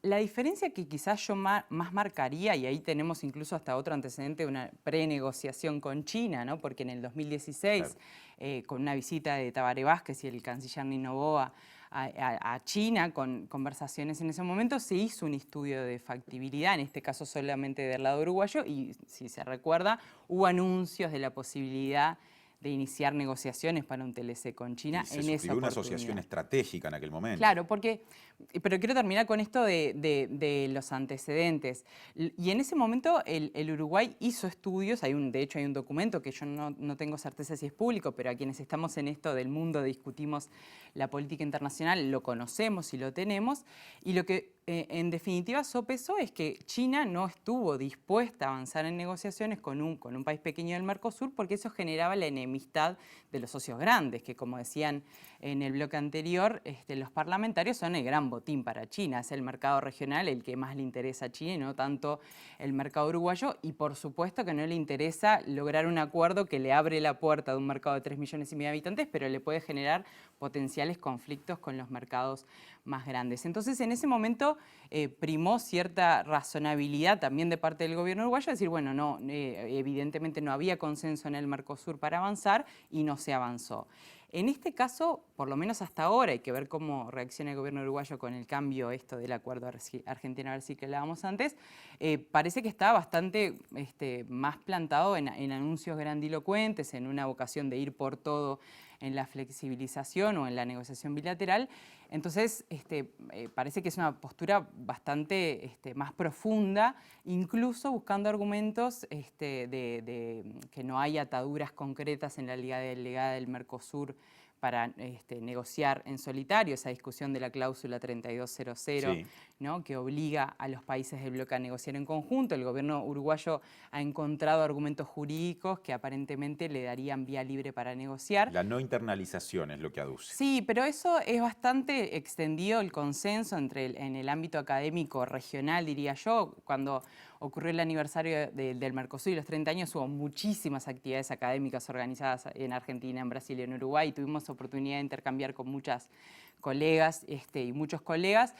La diferencia que quizás yo más marcaría, y ahí tenemos incluso hasta otro antecedente, una prenegociación con China, ¿no? Porque en el 2016, claro, con una visita de Tabaré Vázquez y el canciller Nigno Noboa a China, con conversaciones en ese momento, se hizo un estudio de factibilidad, en este caso solamente del lado uruguayo, y si se recuerda, hubo anuncios de la posibilidad de iniciar negociaciones para un TLC con China en esa oportunidad. Se suscribió una asociación estratégica en aquel momento. Claro, pero quiero terminar con esto de los antecedentes. Y en ese momento el Uruguay hizo estudios, de hecho hay un documento que yo no tengo certeza si es público, pero a quienes estamos en esto del mundo discutimos la política internacional, lo conocemos y lo tenemos, y lo que en definitiva sopesó es que China no estuvo dispuesta a avanzar en negociaciones con un país pequeño del Mercosur porque eso generaba la enemistad de los socios grandes, que como decían en el bloque anterior, los parlamentarios son el gran botín para China, es el mercado regional el que más le interesa a China y no tanto el mercado uruguayo, y por supuesto que no le interesa lograr un acuerdo que le abre la puerta de un mercado de 3,5 millones de habitantes, pero le puede generar potenciales conflictos con los mercados más grandes. Entonces, en ese momento primó cierta razonabilidad también de parte del gobierno uruguayo, decir, bueno, evidentemente no había consenso en el Mercosur para avanzar y no se avanzó. En este caso, por lo menos hasta ahora, hay que ver cómo reacciona el gobierno uruguayo con el cambio del acuerdo Argentina-Brasil que hablábamos antes, parece que está bastante más plantado en anuncios grandilocuentes, en una vocación de ir por todo en la flexibilización o en la negociación bilateral. Entonces, parece que es una postura bastante más profunda, incluso buscando argumentos de que no hay ataduras concretas en la Liga Delegada del Mercosur para negociar en solitario, esa discusión de la cláusula 3200, Sí. ¿no?, que obliga a los países del bloque a negociar en conjunto. El gobierno uruguayo ha encontrado argumentos jurídicos que aparentemente le darían vía libre para negociar. La no internalización es lo que aduce. Sí, pero eso es bastante extendido el consenso en el ámbito académico regional, diría yo. Cuando ocurrió el aniversario del Mercosur y los 30 años, hubo muchísimas actividades académicas organizadas en Argentina, en Brasil y en Uruguay, y tuvimos oportunidad de intercambiar con muchas colegas y muchos colegas.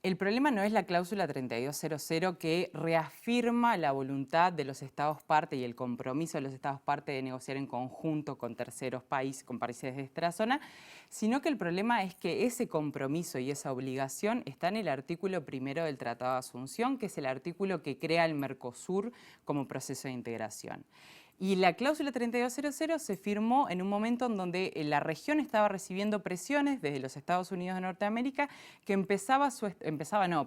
El problema no es la cláusula 3200 que reafirma la voluntad de los Estados parte y el compromiso de los Estados parte de negociar en conjunto con terceros países, con países de esta zona, sino que el problema es que ese compromiso y esa obligación está en el artículo 1 del Tratado de Asunción, que es el artículo que crea el Mercosur como proceso de integración. Y la cláusula 3200 se firmó en un momento en donde la región estaba recibiendo presiones desde los Estados Unidos de Norteamérica, que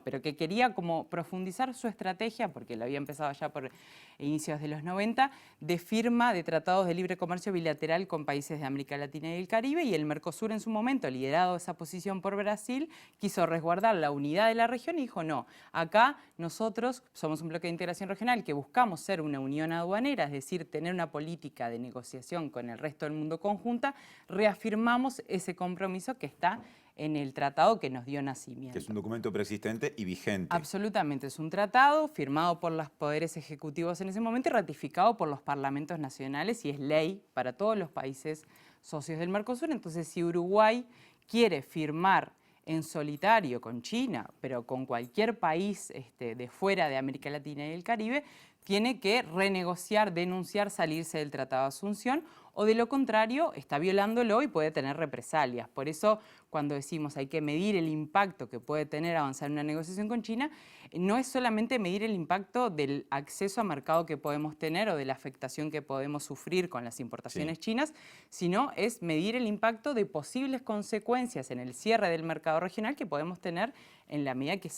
pero que quería como profundizar su estrategia, porque lo había empezado ya por inicios de los 90, de firma de tratados de libre comercio bilateral con países de América Latina y el Caribe, y el Mercosur en su momento, liderado esa posición por Brasil, quiso resguardar la unidad de la región y dijo, no, acá nosotros somos un bloque de integración regional que buscamos ser una unión aduanera, es decir, tener una política de negociación con el resto del mundo conjunta, reafirmamos ese compromiso que está en el tratado que nos dio nacimiento. Que es un documento preexistente y vigente. Absolutamente, es un tratado firmado por los poderes ejecutivos en ese momento y ratificado por los parlamentos nacionales y es ley para todos los países socios del Mercosur. Entonces, si Uruguay quiere firmar en solitario con China, pero con cualquier país de fuera de América Latina y el Caribe, tiene que renegociar, denunciar, salirse del Tratado de Asunción, o de lo contrario está violándolo y puede tener represalias. Por eso, cuando decimos hay que medir el impacto que puede tener avanzar en una negociación con China, no es solamente medir el impacto del acceso a mercado que podemos tener o de la afectación que podemos sufrir con las importaciones chinas, sino es medir el impacto de posibles consecuencias en el cierre del mercado regional que podemos tener en la medida que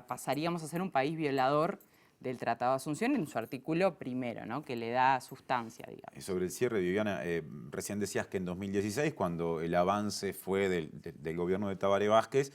pasaríamos a ser un país violador del Tratado de Asunción en su artículo 1, ¿no?, que le da sustancia, digamos. Sobre el cierre, Viviana, recién decías que en 2016, cuando el avance fue del gobierno de Tabaré Vázquez,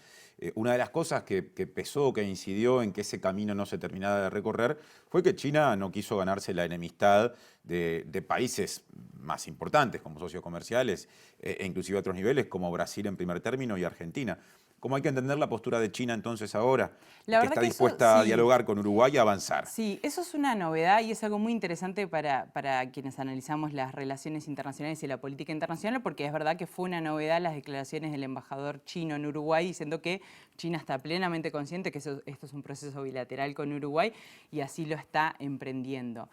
una de las cosas que pesó, que incidió en que ese camino no se terminara de recorrer, fue que China no quiso ganarse la enemistad de países más importantes como socios comerciales, e inclusive a otros niveles, como Brasil en primer término y Argentina. ¿Cómo hay que entender la postura de China entonces ahora? Que está dispuesta a dialogar con Uruguay y a avanzar. Sí, eso es una novedad y es algo muy interesante para quienes analizamos las relaciones internacionales y la política internacional, porque es verdad que fue una novedad las declaraciones del embajador chino en Uruguay diciendo que China está plenamente consciente que esto es un proceso bilateral con Uruguay y así lo está emprendiendo.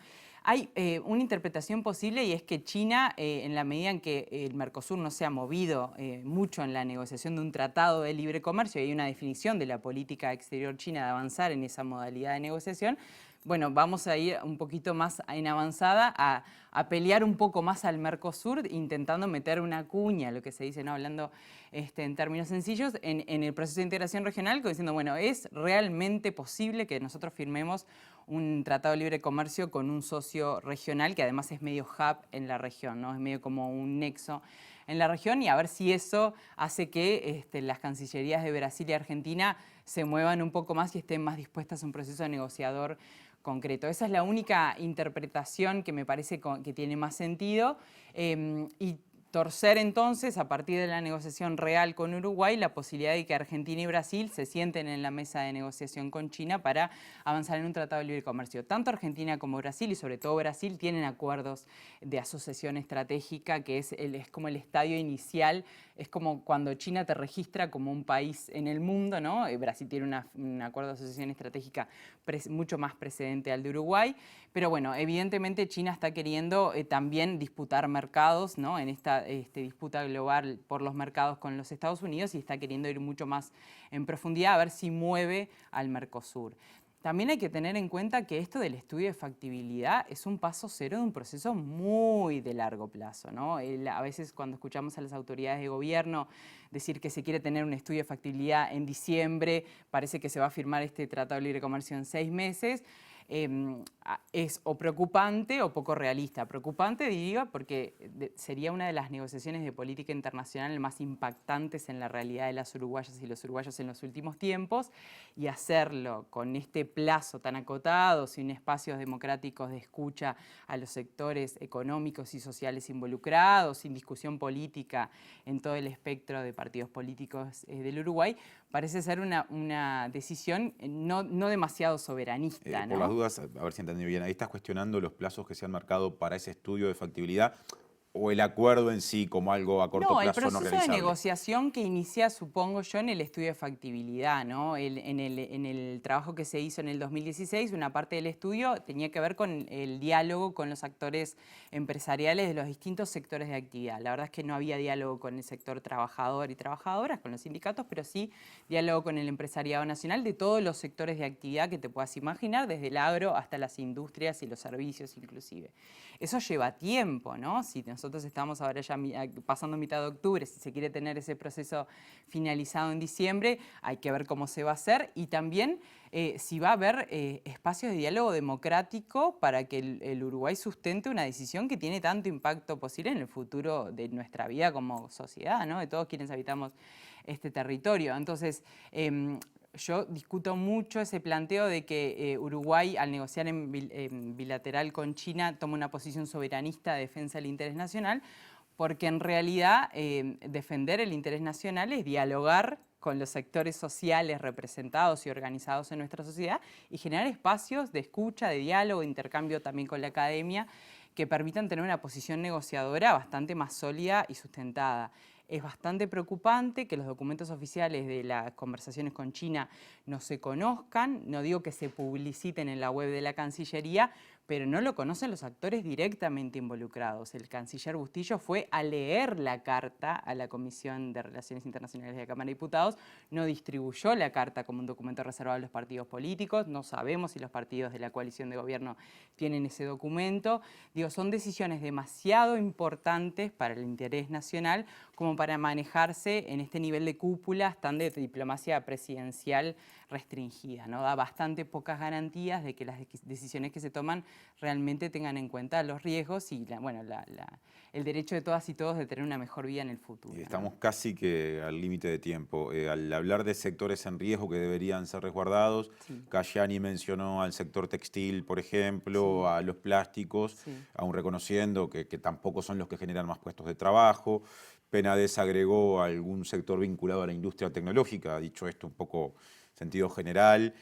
Hay una interpretación posible y es que China, en la medida en que el Mercosur no se ha movido mucho en la negociación de un tratado de libre comercio y hay una definición de la política exterior china de avanzar en esa modalidad de negociación, bueno, vamos a ir un poquito más en avanzada a pelear un poco más al Mercosur, intentando meter una cuña, lo que se dice, ¿no?, hablando en términos sencillos, en el proceso de integración regional, diciendo, bueno, ¿es realmente posible que nosotros firmemos un tratado de libre comercio con un socio regional que además es medio hub en la región, ¿no?, es medio como un nexo en la región, y a ver si eso hace que las cancillerías de Brasil y Argentina se muevan un poco más y estén más dispuestas a un proceso negociador concreto. Esa es la única interpretación que me parece que tiene más sentido y torcer entonces, a partir de la negociación real con Uruguay, la posibilidad de que Argentina y Brasil se sienten en la mesa de negociación con China para avanzar en un tratado de libre comercio. Tanto Argentina como Brasil, y sobre todo Brasil, tienen acuerdos de asociación estratégica, que es como el estadio inicial, es como cuando China te registra como un país en el mundo, ¿no? Brasil tiene un acuerdo de asociación estratégica mucho más precedente al de Uruguay, pero bueno, evidentemente China está queriendo también disputar mercados, ¿no?, en esta disputa global por los mercados con los Estados Unidos, y está queriendo ir mucho más en profundidad a ver si mueve al Mercosur. también hay que tener en cuenta que esto del estudio de factibilidad es un paso cero de un proceso muy de largo plazo, ¿no? A veces cuando escuchamos a las autoridades de gobierno decir que se quiere tener un estudio de factibilidad en diciembre, parece que se va a firmar este Tratado de Libre Comercio en 6 meses, es o preocupante o poco realista. Preocupante, diría, porque sería una de las negociaciones de política internacional más impactantes en la realidad de las uruguayas y los uruguayos en los últimos tiempos, y hacerlo con este plazo tan acotado, sin espacios democráticos de escucha a los sectores económicos y sociales involucrados, sin discusión política en todo el espectro de partidos políticos del Uruguay, parece ser una decisión no demasiado soberanista, ¿no? Por las dudas, a ver si entendí bien, ahí estás cuestionando los plazos que se han marcado para ese estudio de factibilidad o el acuerdo en sí como algo a corto plazo no realizable. No, el proceso de negociación que inicia, supongo yo, en el estudio de factibilidad, ¿no? En el trabajo que se hizo en el 2016, una parte del estudio tenía que ver con el diálogo con los actores empresariales de los distintos sectores de actividad. La verdad es que no había diálogo con el sector trabajador y trabajadoras, con los sindicatos, pero sí diálogo con el empresariado nacional de todos los sectores de actividad que te puedas imaginar, desde el agro hasta las industrias y los servicios inclusive. Eso lleva tiempo, ¿no? Si nosotros estamos ahora ya pasando mitad de octubre, si se quiere tener ese proceso finalizado en diciembre, hay que ver cómo se va a hacer y también si va a haber espacios de diálogo democrático para que el Uruguay sustente una decisión que tiene tanto impacto posible en el futuro de nuestra vida como sociedad, ¿no? De todos quienes habitamos este territorio. Entonces, yo discuto mucho ese planteo de que Uruguay, al negociar en bilateral con China, toma una posición soberanista de defensa del interés nacional, porque en realidad defender el interés nacional es dialogar con los sectores sociales representados y organizados en nuestra sociedad y generar espacios de escucha, de diálogo, de intercambio también con la academia, que permitan tener una posición negociadora bastante más sólida y sustentada. Es bastante preocupante que los documentos oficiales de las conversaciones con China no se conozcan, no digo que se publiciten en la web de la Cancillería, pero no lo conocen los actores directamente involucrados. El canciller Bustillo fue a leer la carta a la Comisión de Relaciones Internacionales de la Cámara de Diputados, no distribuyó la carta como un documento reservado a los partidos políticos, no sabemos si los partidos de la coalición de gobierno tienen ese documento. Digo, son decisiones demasiado importantes para el interés nacional como para manejarse en este nivel de cúpulas tan de diplomacia presidencial restringida, ¿no? Da bastante pocas garantías de que las decisiones que se toman realmente tengan en cuenta los riesgos y el derecho de todas y todos de tener una mejor vida en el futuro. Y estamos casi que al límite de tiempo. Al hablar de sectores en riesgo que deberían ser resguardados, sí. Cayani mencionó al sector textil, por ejemplo, sí. A los plásticos, sí. Aún reconociendo que tampoco son los que generan más puestos de trabajo. Penades agregó algún sector vinculado a la industria tecnológica, ha dicho esto un poco en sentido general.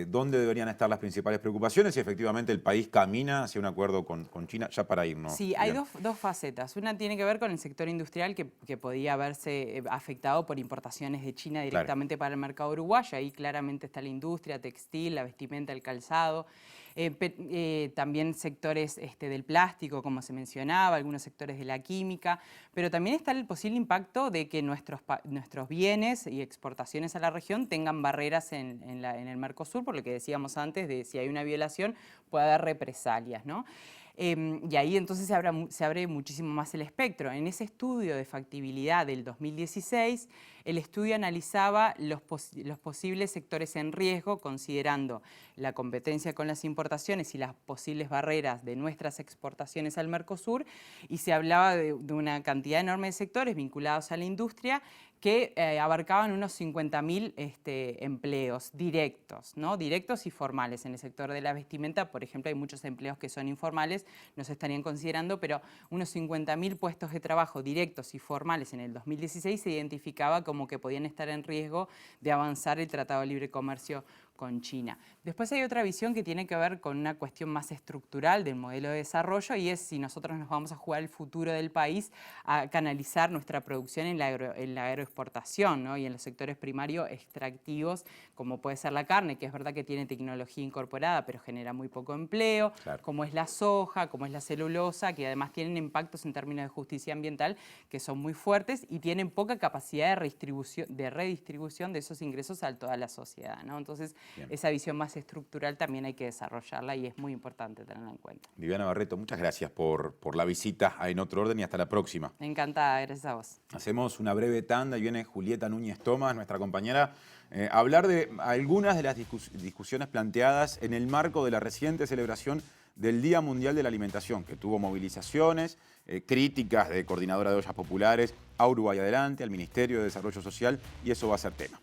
¿Dónde deberían estar las principales preocupaciones si efectivamente el país camina hacia un acuerdo con China, ya para irnos? Sí, hay dos facetas. Una tiene que ver con el sector industrial que podía verse afectado por importaciones de China directamente para el mercado uruguayo. Ahí claramente está la industria textil, la vestimenta, el calzado. También sectores del plástico, como se mencionaba, algunos sectores de la química, pero también está el posible impacto de que nuestros bienes y exportaciones a la región tengan barreras en el Mercosur, por lo que decíamos antes, de si hay una violación puede haber represalias, ¿no? Y ahí entonces se abre muchísimo más el espectro. En ese estudio de factibilidad del 2016, el estudio analizaba los posibles sectores en riesgo, considerando la competencia con las importaciones y las posibles barreras de nuestras exportaciones al Mercosur, y se hablaba de una cantidad enorme de sectores vinculados a la industria que abarcaban unos 50.000 empleos directos, ¿no? Directos y formales. En el sector de la vestimenta, por ejemplo, hay muchos empleos que son informales, no se estarían considerando, pero unos 50.000 puestos de trabajo directos y formales en el 2016 se identificaba como que podían estar en riesgo de avanzar el Tratado de Libre Comercio con China. Después hay otra visión que tiene que ver con una cuestión más estructural del modelo de desarrollo, y es si nosotros nos vamos a jugar el futuro del país a canalizar nuestra producción en la agroexportación, ¿no? Y en los sectores primarios extractivos, como puede ser la carne, que es verdad que tiene tecnología incorporada, pero genera muy poco empleo, claro. Como es la soja, como es la celulosa, que además tienen impactos en términos de justicia ambiental que son muy fuertes y tienen poca capacidad de redistribución de esos ingresos a toda la sociedad, ¿no? Entonces, Bien. esa visión más estructural también hay que desarrollarla y es muy importante tenerla en cuenta. Viviana Barreto, muchas gracias por la visita a En Otro Orden y hasta la próxima. Encantada, gracias a vos. Hacemos una breve tanda y viene Julieta Núñez Tomás, nuestra compañera, a hablar de algunas de las discusiones planteadas en el marco de la reciente celebración del Día Mundial de la Alimentación, que tuvo movilizaciones, críticas de Coordinadora de Ollas Populares a Uruguay Adelante, al Ministerio de Desarrollo Social, y eso va a ser tema.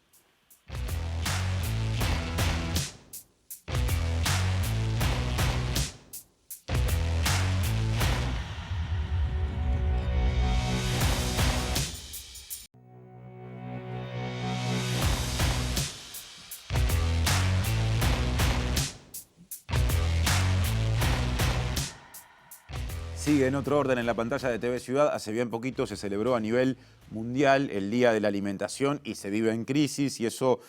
Sigue En Otro Orden en la pantalla de TV Ciudad. Hace bien poquito se celebró a nivel mundial el Día de la Alimentación y se vive en crisis, y eso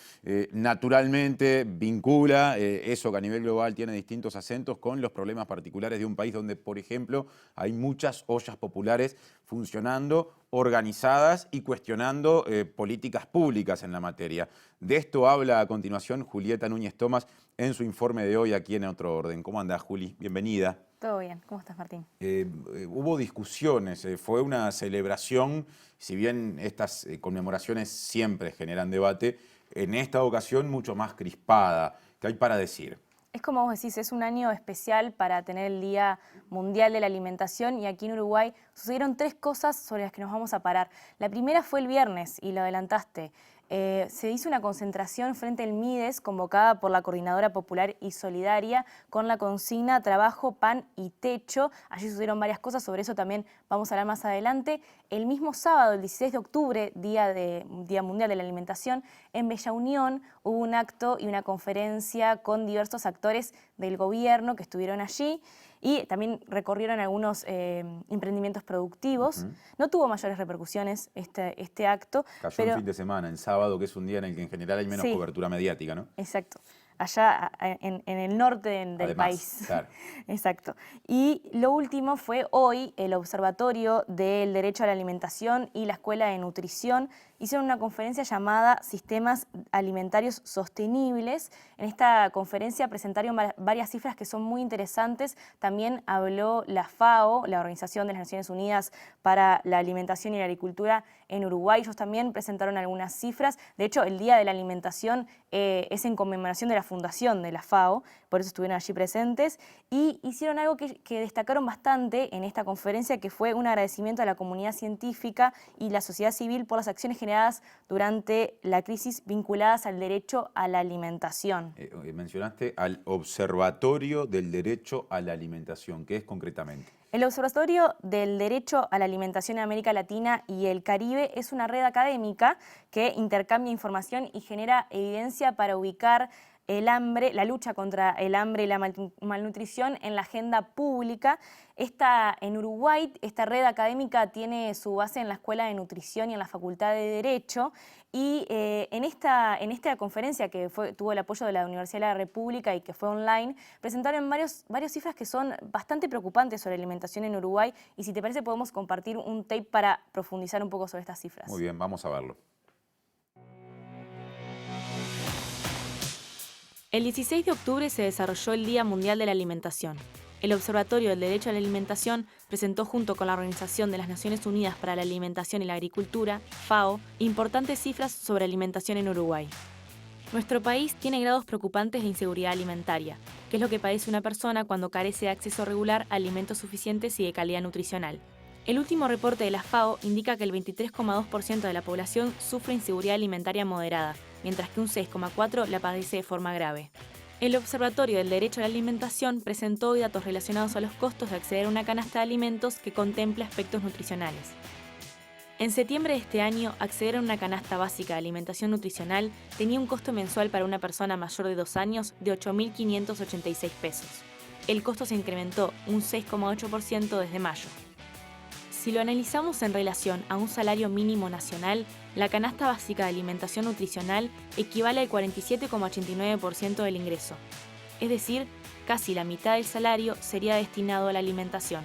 naturalmente vincula eso que a nivel global tiene distintos acentos con los problemas particulares de un país donde, por ejemplo, hay muchas ollas populares funcionando, organizadas y cuestionando políticas públicas en la materia. De esto habla a continuación Julieta Núñez Tomás en su informe de hoy aquí en Otro Orden. ¿Cómo andás, Juli? Bienvenida. Todo bien, ¿cómo estás, Martín? Hubo discusiones, fue una celebración, si bien estas conmemoraciones siempre generan debate, en esta ocasión mucho más crispada. ¿Qué hay para decir? Es como vos decís, es un año especial para tener el Día Mundial de la Alimentación, y aquí en Uruguay sucedieron 3 cosas sobre las que nos vamos a parar. La primera fue el viernes, y lo adelantaste. Se hizo una concentración frente al MIDES convocada por la Coordinadora Popular y Solidaria con la consigna Trabajo, Pan y Techo. Allí sucedieron varias cosas, sobre eso también vamos a hablar más adelante. El mismo sábado, el 16 de octubre, Día Mundial de la Alimentación, en Bella Unión hubo un acto y una conferencia con diversos actores del gobierno que estuvieron allí. Y también recorrieron algunos emprendimientos productivos. No tuvo mayores repercusiones este acto. Cayó en fin de semana, en sábado, que es un día en el que en general hay menos cobertura mediática, ¿no? Exacto. Allá en el norte del Además, país. Claro. Exacto. Y lo último fue hoy el Observatorio del Derecho a la Alimentación y la Escuela de Nutrición hicieron una conferencia llamada Sistemas Alimentarios Sostenibles. En esta conferencia presentaron varias cifras que son muy interesantes. También habló la FAO, la Organización de las Naciones Unidas para la Alimentación y la Agricultura en Uruguay. Ellos también presentaron algunas cifras. De hecho, el Día de la Alimentación es en conmemoración de la fundación de la FAO, por eso estuvieron allí presentes. Y hicieron algo que destacaron bastante en esta conferencia, que fue un agradecimiento a la comunidad científica y la sociedad civil por las acciones generadas durante la crisis vinculadas al derecho a la alimentación. Mencionaste al Observatorio del Derecho a la Alimentación. ¿Qué es concretamente? El Observatorio del Derecho a la Alimentación en América Latina y el Caribe es una red académica que intercambia información y genera evidencia para ubicar el hambre, la lucha contra el hambre y la malnutrición en la agenda pública. En Uruguay, esta red académica tiene su base en la Escuela de Nutrición y en la Facultad de Derecho. Y en esta conferencia, que tuvo el apoyo de la Universidad de la República y que fue online, presentaron varias cifras que son bastante preocupantes sobre la alimentación en Uruguay. Y si te parece, podemos compartir un tape para profundizar un poco sobre estas cifras. Muy bien, vamos a verlo. El 16 de octubre se desarrolló el Día Mundial de la Alimentación. El Observatorio del Derecho a la Alimentación presentó junto con la Organización de las Naciones Unidas para la Alimentación y la Agricultura, FAO, importantes cifras sobre alimentación en Uruguay. Nuestro país tiene grados preocupantes de inseguridad alimentaria, que es lo que padece una persona cuando carece de acceso regular a alimentos suficientes y de calidad nutricional. El último reporte de la FAO indica que el 23,2% de la población sufre inseguridad alimentaria moderada, mientras que un 6,4% la padece de forma grave. El Observatorio del Derecho a la Alimentación presentó hoy datos relacionados a los costos de acceder a una canasta de alimentos que contemple aspectos nutricionales. En septiembre de este año, acceder a una canasta básica de alimentación nutricional tenía un costo mensual para una persona mayor de 2 años de 8.586 pesos. El costo se incrementó un 6,8% desde mayo. Si lo analizamos en relación a un salario mínimo nacional, la canasta básica de alimentación nutricional equivale al 47,89% del ingreso. Es decir, casi la mitad del salario sería destinado a la alimentación.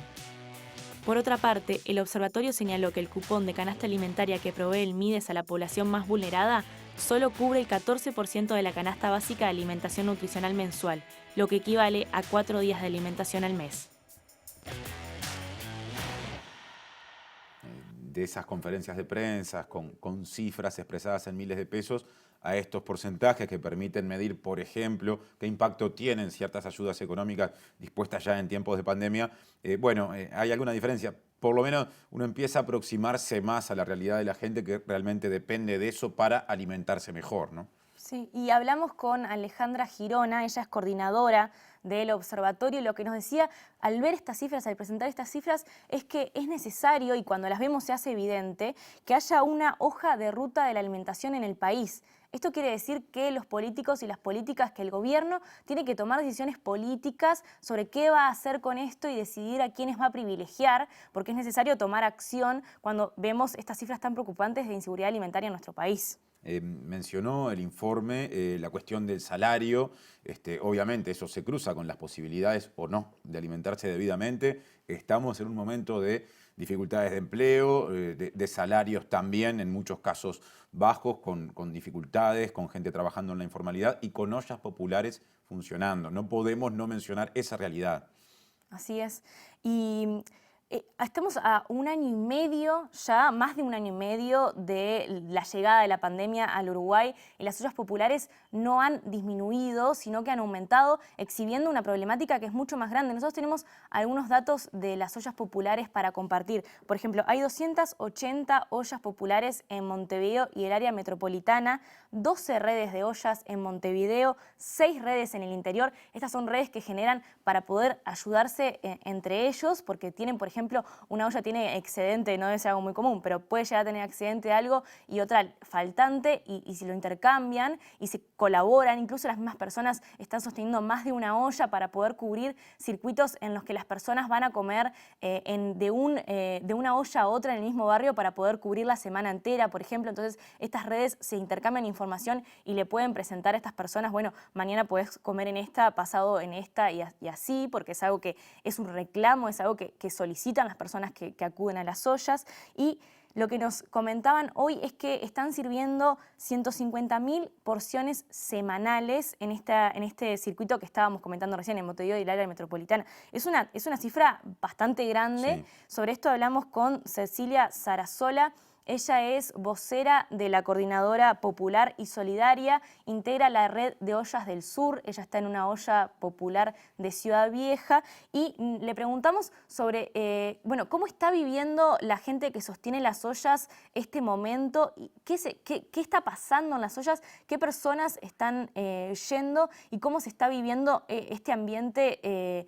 Por otra parte, el observatorio señaló que el cupón de canasta alimentaria que provee el MIDES a la población más vulnerada solo cubre el 14% de la canasta básica de alimentación nutricional mensual, lo que equivale a 4 días de alimentación al mes. De esas conferencias de prensa con cifras expresadas en miles de pesos a estos porcentajes que permiten medir, por ejemplo, qué impacto tienen ciertas ayudas económicas dispuestas ya en tiempos de pandemia, hay alguna diferencia. Por lo menos uno empieza a aproximarse más a la realidad de la gente que realmente depende de eso para alimentarse mejor, ¿no? Sí, y hablamos con Alejandra Girona, ella es coordinadora del observatorio, y lo que nos decía al ver estas cifras, al presentar estas cifras, es que es necesario, y cuando las vemos se hace evidente, que haya una hoja de ruta de la alimentación en el país. Esto quiere decir que los políticos y las políticas, que el gobierno tiene que tomar decisiones políticas sobre qué va a hacer con esto y decidir a quiénes va a privilegiar, porque es necesario tomar acción cuando vemos estas cifras tan preocupantes de inseguridad alimentaria en nuestro país. Mencionó el informe la cuestión del salario. Obviamente eso se cruza con las posibilidades o no de alimentarse debidamente. Estamos en un momento de dificultades de empleo, de salarios también, en muchos casos bajos, con dificultades, con gente trabajando en la informalidad y con ollas populares funcionando. No podemos no mencionar esa realidad. Así es. Y estamos a 1 año y medio, ya más de 1 año y medio de la llegada de la pandemia al Uruguay, y las ollas populares no han disminuido, sino que han aumentado, exhibiendo una problemática que es mucho más grande. Nosotros tenemos algunos datos de las ollas populares para compartir. Por ejemplo, hay 280 ollas populares en Montevideo y el área metropolitana, 12 redes de ollas en Montevideo, 6 redes en el interior. Estas son redes que generan para poder ayudarse entre ellos, porque tienen, por ejemplo, una olla tiene excedente, no es algo muy común, pero puede llegar a tener excedente de algo y otra faltante, y si lo intercambian y se colaboran, incluso las mismas personas están sosteniendo más de una olla para poder cubrir circuitos en los que las personas van a comer de una olla a otra en el mismo barrio para poder cubrir la semana entera, por ejemplo. Entonces, estas redes se intercambian información y le pueden presentar a estas personas, bueno, mañana podés comer en esta, pasado en esta, y así, porque es algo que es un reclamo, es algo que solicitan las personas que acuden a las ollas. Y lo que nos comentaban hoy es que están sirviendo 150.000 porciones semanales en este circuito que estábamos comentando recién, en Montevideo y el área metropolitana. Es una cifra bastante grande. Sí. Sobre esto hablamos con Cecilia Sarasola. Ella es vocera de la Coordinadora Popular y Solidaria, integra la Red de Ollas del Sur, ella está en una olla popular de Ciudad Vieja, y le preguntamos sobre cómo está viviendo la gente que sostiene las ollas este momento, y qué está pasando en las ollas, qué personas están yendo y cómo se está viviendo este ambiente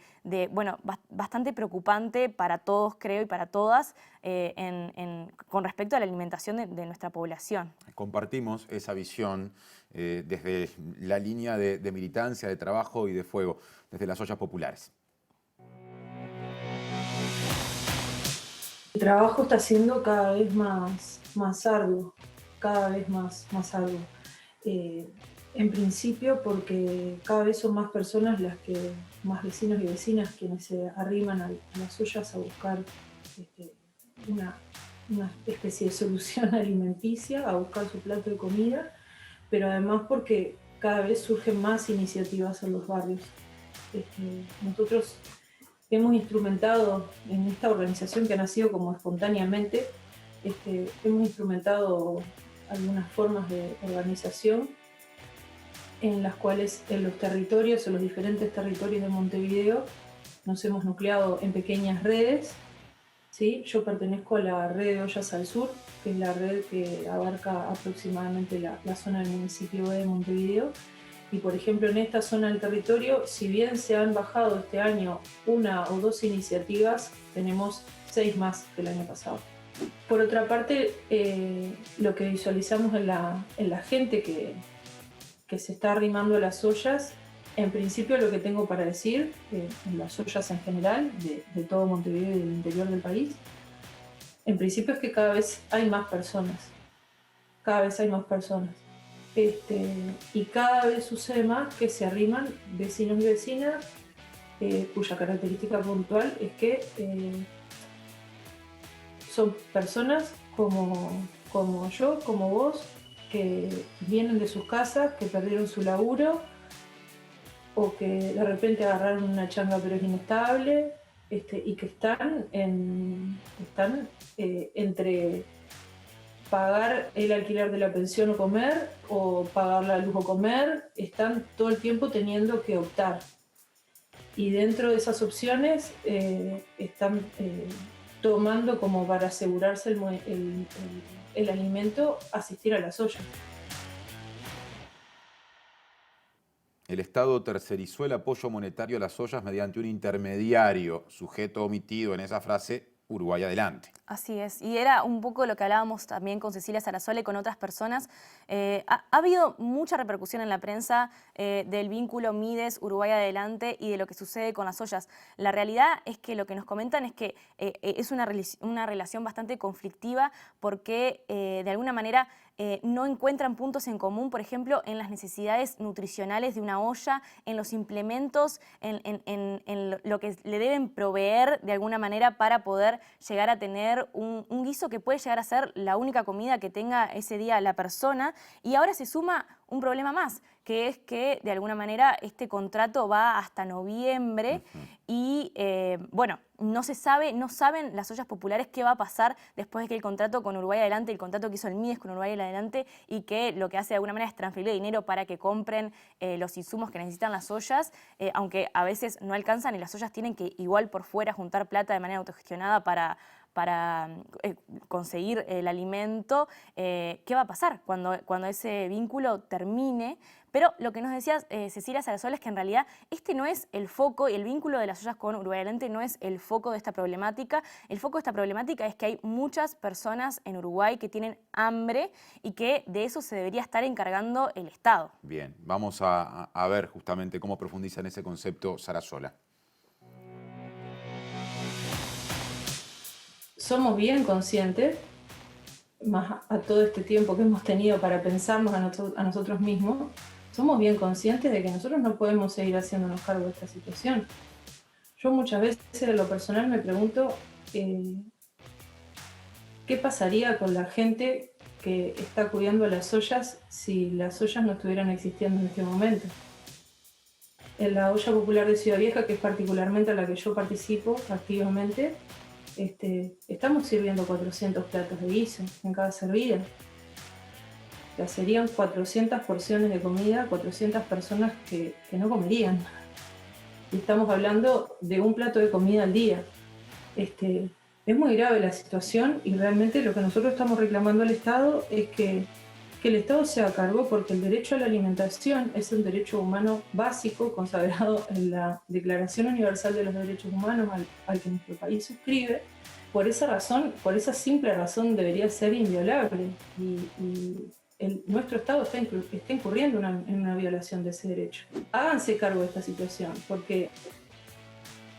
bastante preocupante para todos, creo, y para todas, con respecto a la alimentación de nuestra población. Compartimos esa visión desde la línea de militancia, de trabajo y de fuego, desde las ollas populares. El trabajo está siendo cada vez más arduo, cada vez más arduo. En principio porque cada vez son más personas más vecinos y vecinas quienes se arriman a las ollas a buscar una especie de solución alimenticia, a buscar su plato de comida, pero además porque cada vez surgen más iniciativas en los barrios. Nosotros hemos instrumentado en esta organización que ha nacido como espontáneamente, hemos instrumentado algunas formas de organización en las cuales en los territorios, en los diferentes territorios de Montevideo, nos hemos nucleado en pequeñas redes. ¿Sí? Yo pertenezco a la red de Ollas al Sur, que es la red que abarca aproximadamente la zona del municipio de Montevideo. Y por ejemplo, en esta zona del territorio, si bien se han bajado este año 1 o 2 iniciativas, tenemos 6 más que el año pasado. Por otra parte, lo que visualizamos en la gente que se está arrimando a las ollas, en principio lo que tengo para decir, en las ollas en general, de todo Montevideo y del interior del país, en principio es que cada vez hay más personas. Cada vez hay más personas. Y cada vez sucede más que se arriman vecinos y vecinas, cuya característica puntual es que son personas como yo, como vos, que vienen de sus casas, que perdieron su laburo o que de repente agarraron una changa pero es inestable, y que están entre pagar el alquiler de la pensión o comer, o pagar la luz o comer, están todo el tiempo teniendo que optar. Y dentro de esas opciones están tomando como para asegurarse el alimento, asistir a las ollas. El Estado tercerizó el apoyo monetario a las ollas mediante un intermediario, sujeto omitido en esa frase, Uruguay Adelante. Así es, y era un poco lo que hablábamos también con Cecilia Sarasola y con otras personas. Ha habido mucha repercusión en la prensa del vínculo Mides, Uruguay Adelante y de lo que sucede con las ollas. La realidad es que lo que nos comentan es que es una relación bastante conflictiva porque de alguna manera no encuentran puntos en común, por ejemplo, en las necesidades nutricionales de una olla, en los implementos, en lo que le deben proveer de alguna manera para poder llegar a tener un guiso que puede llegar a ser la única comida que tenga ese día la persona. Y ahora se suma un problema más, que es que de alguna manera este contrato va hasta noviembre y bueno, no saben las ollas populares qué va a pasar después de que el contrato con Uruguay Adelante, el contrato que hizo el Mides con Uruguay Adelante, y que lo que hace de alguna manera es transferirle dinero para que compren los insumos que necesitan las ollas, aunque a veces no alcanzan y las ollas tienen que igual por fuera juntar plata de manera autogestionada para conseguir el alimento. ¿Qué va a pasar cuando ese vínculo termine? Pero lo que nos decía Cecilia Sarasola es que en realidad este no es el foco, y el vínculo de las ollas con Uruguay Adelante no es el foco de esta problemática. El foco de esta problemática es que hay muchas personas en Uruguay que tienen hambre y que de eso se debería estar encargando el Estado. Bien, vamos a ver justamente cómo profundiza en ese concepto Sarasola. Somos bien conscientes, más a todo este tiempo que hemos tenido para pensarnos a nosotros mismos, somos bien conscientes de que nosotros no podemos seguir haciéndonos cargo de esta situación. Yo muchas veces en lo personal me pregunto qué pasaría con la gente que está cuidando las ollas si las ollas no estuvieran existiendo en este momento. En la olla popular de Ciudad Vieja, que es particularmente a la que yo participo activamente, estamos sirviendo 400 platos de guiso en cada servida. O sea, serían 400 porciones de comida, 400 personas que no comerían. Y estamos hablando de un plato de comida al día. Es muy grave la situación y realmente lo que nosotros estamos reclamando al Estado es que el Estado se haga cargo, porque el derecho a la alimentación es un derecho humano básico consagrado en la Declaración Universal de los Derechos Humanos al que nuestro país suscribe. Por esa razón, por esa simple razón, debería ser inviolable y nuestro Estado está incurriendo en una violación de ese derecho. Háganse cargo de esta situación, porque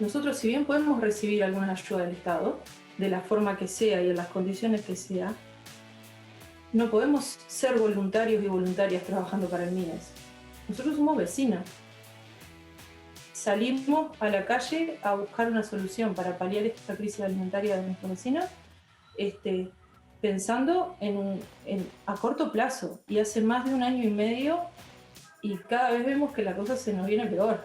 nosotros, si bien podemos recibir alguna ayuda del Estado, de la forma que sea y en las condiciones que sea, no podemos ser voluntarios y voluntarias trabajando para el Mides. Nosotros somos vecinos. Salimos a la calle a buscar una solución para paliar esta crisis alimentaria de nuestros vecinos, pensando a corto plazo. Y hace más de 1 año y medio y cada vez vemos que la cosa se nos viene peor.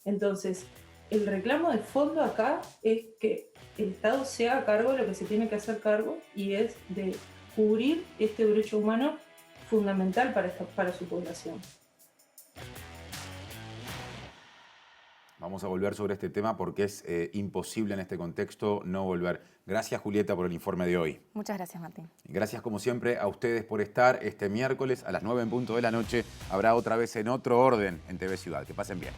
Entonces, el reclamo de fondo acá es que el Estado se haga cargo de lo que se tiene que hacer cargo, y es de cubrir este derecho humano fundamental para su población. Vamos a volver sobre este tema porque es imposible en este contexto no volver. Gracias, Julieta, por el informe de hoy. Muchas gracias, Martín. Gracias, como siempre, a ustedes por estar. Este miércoles a las 9 en punto de la noche habrá otra vez En Otro Orden en TV Ciudad. Que pasen bien.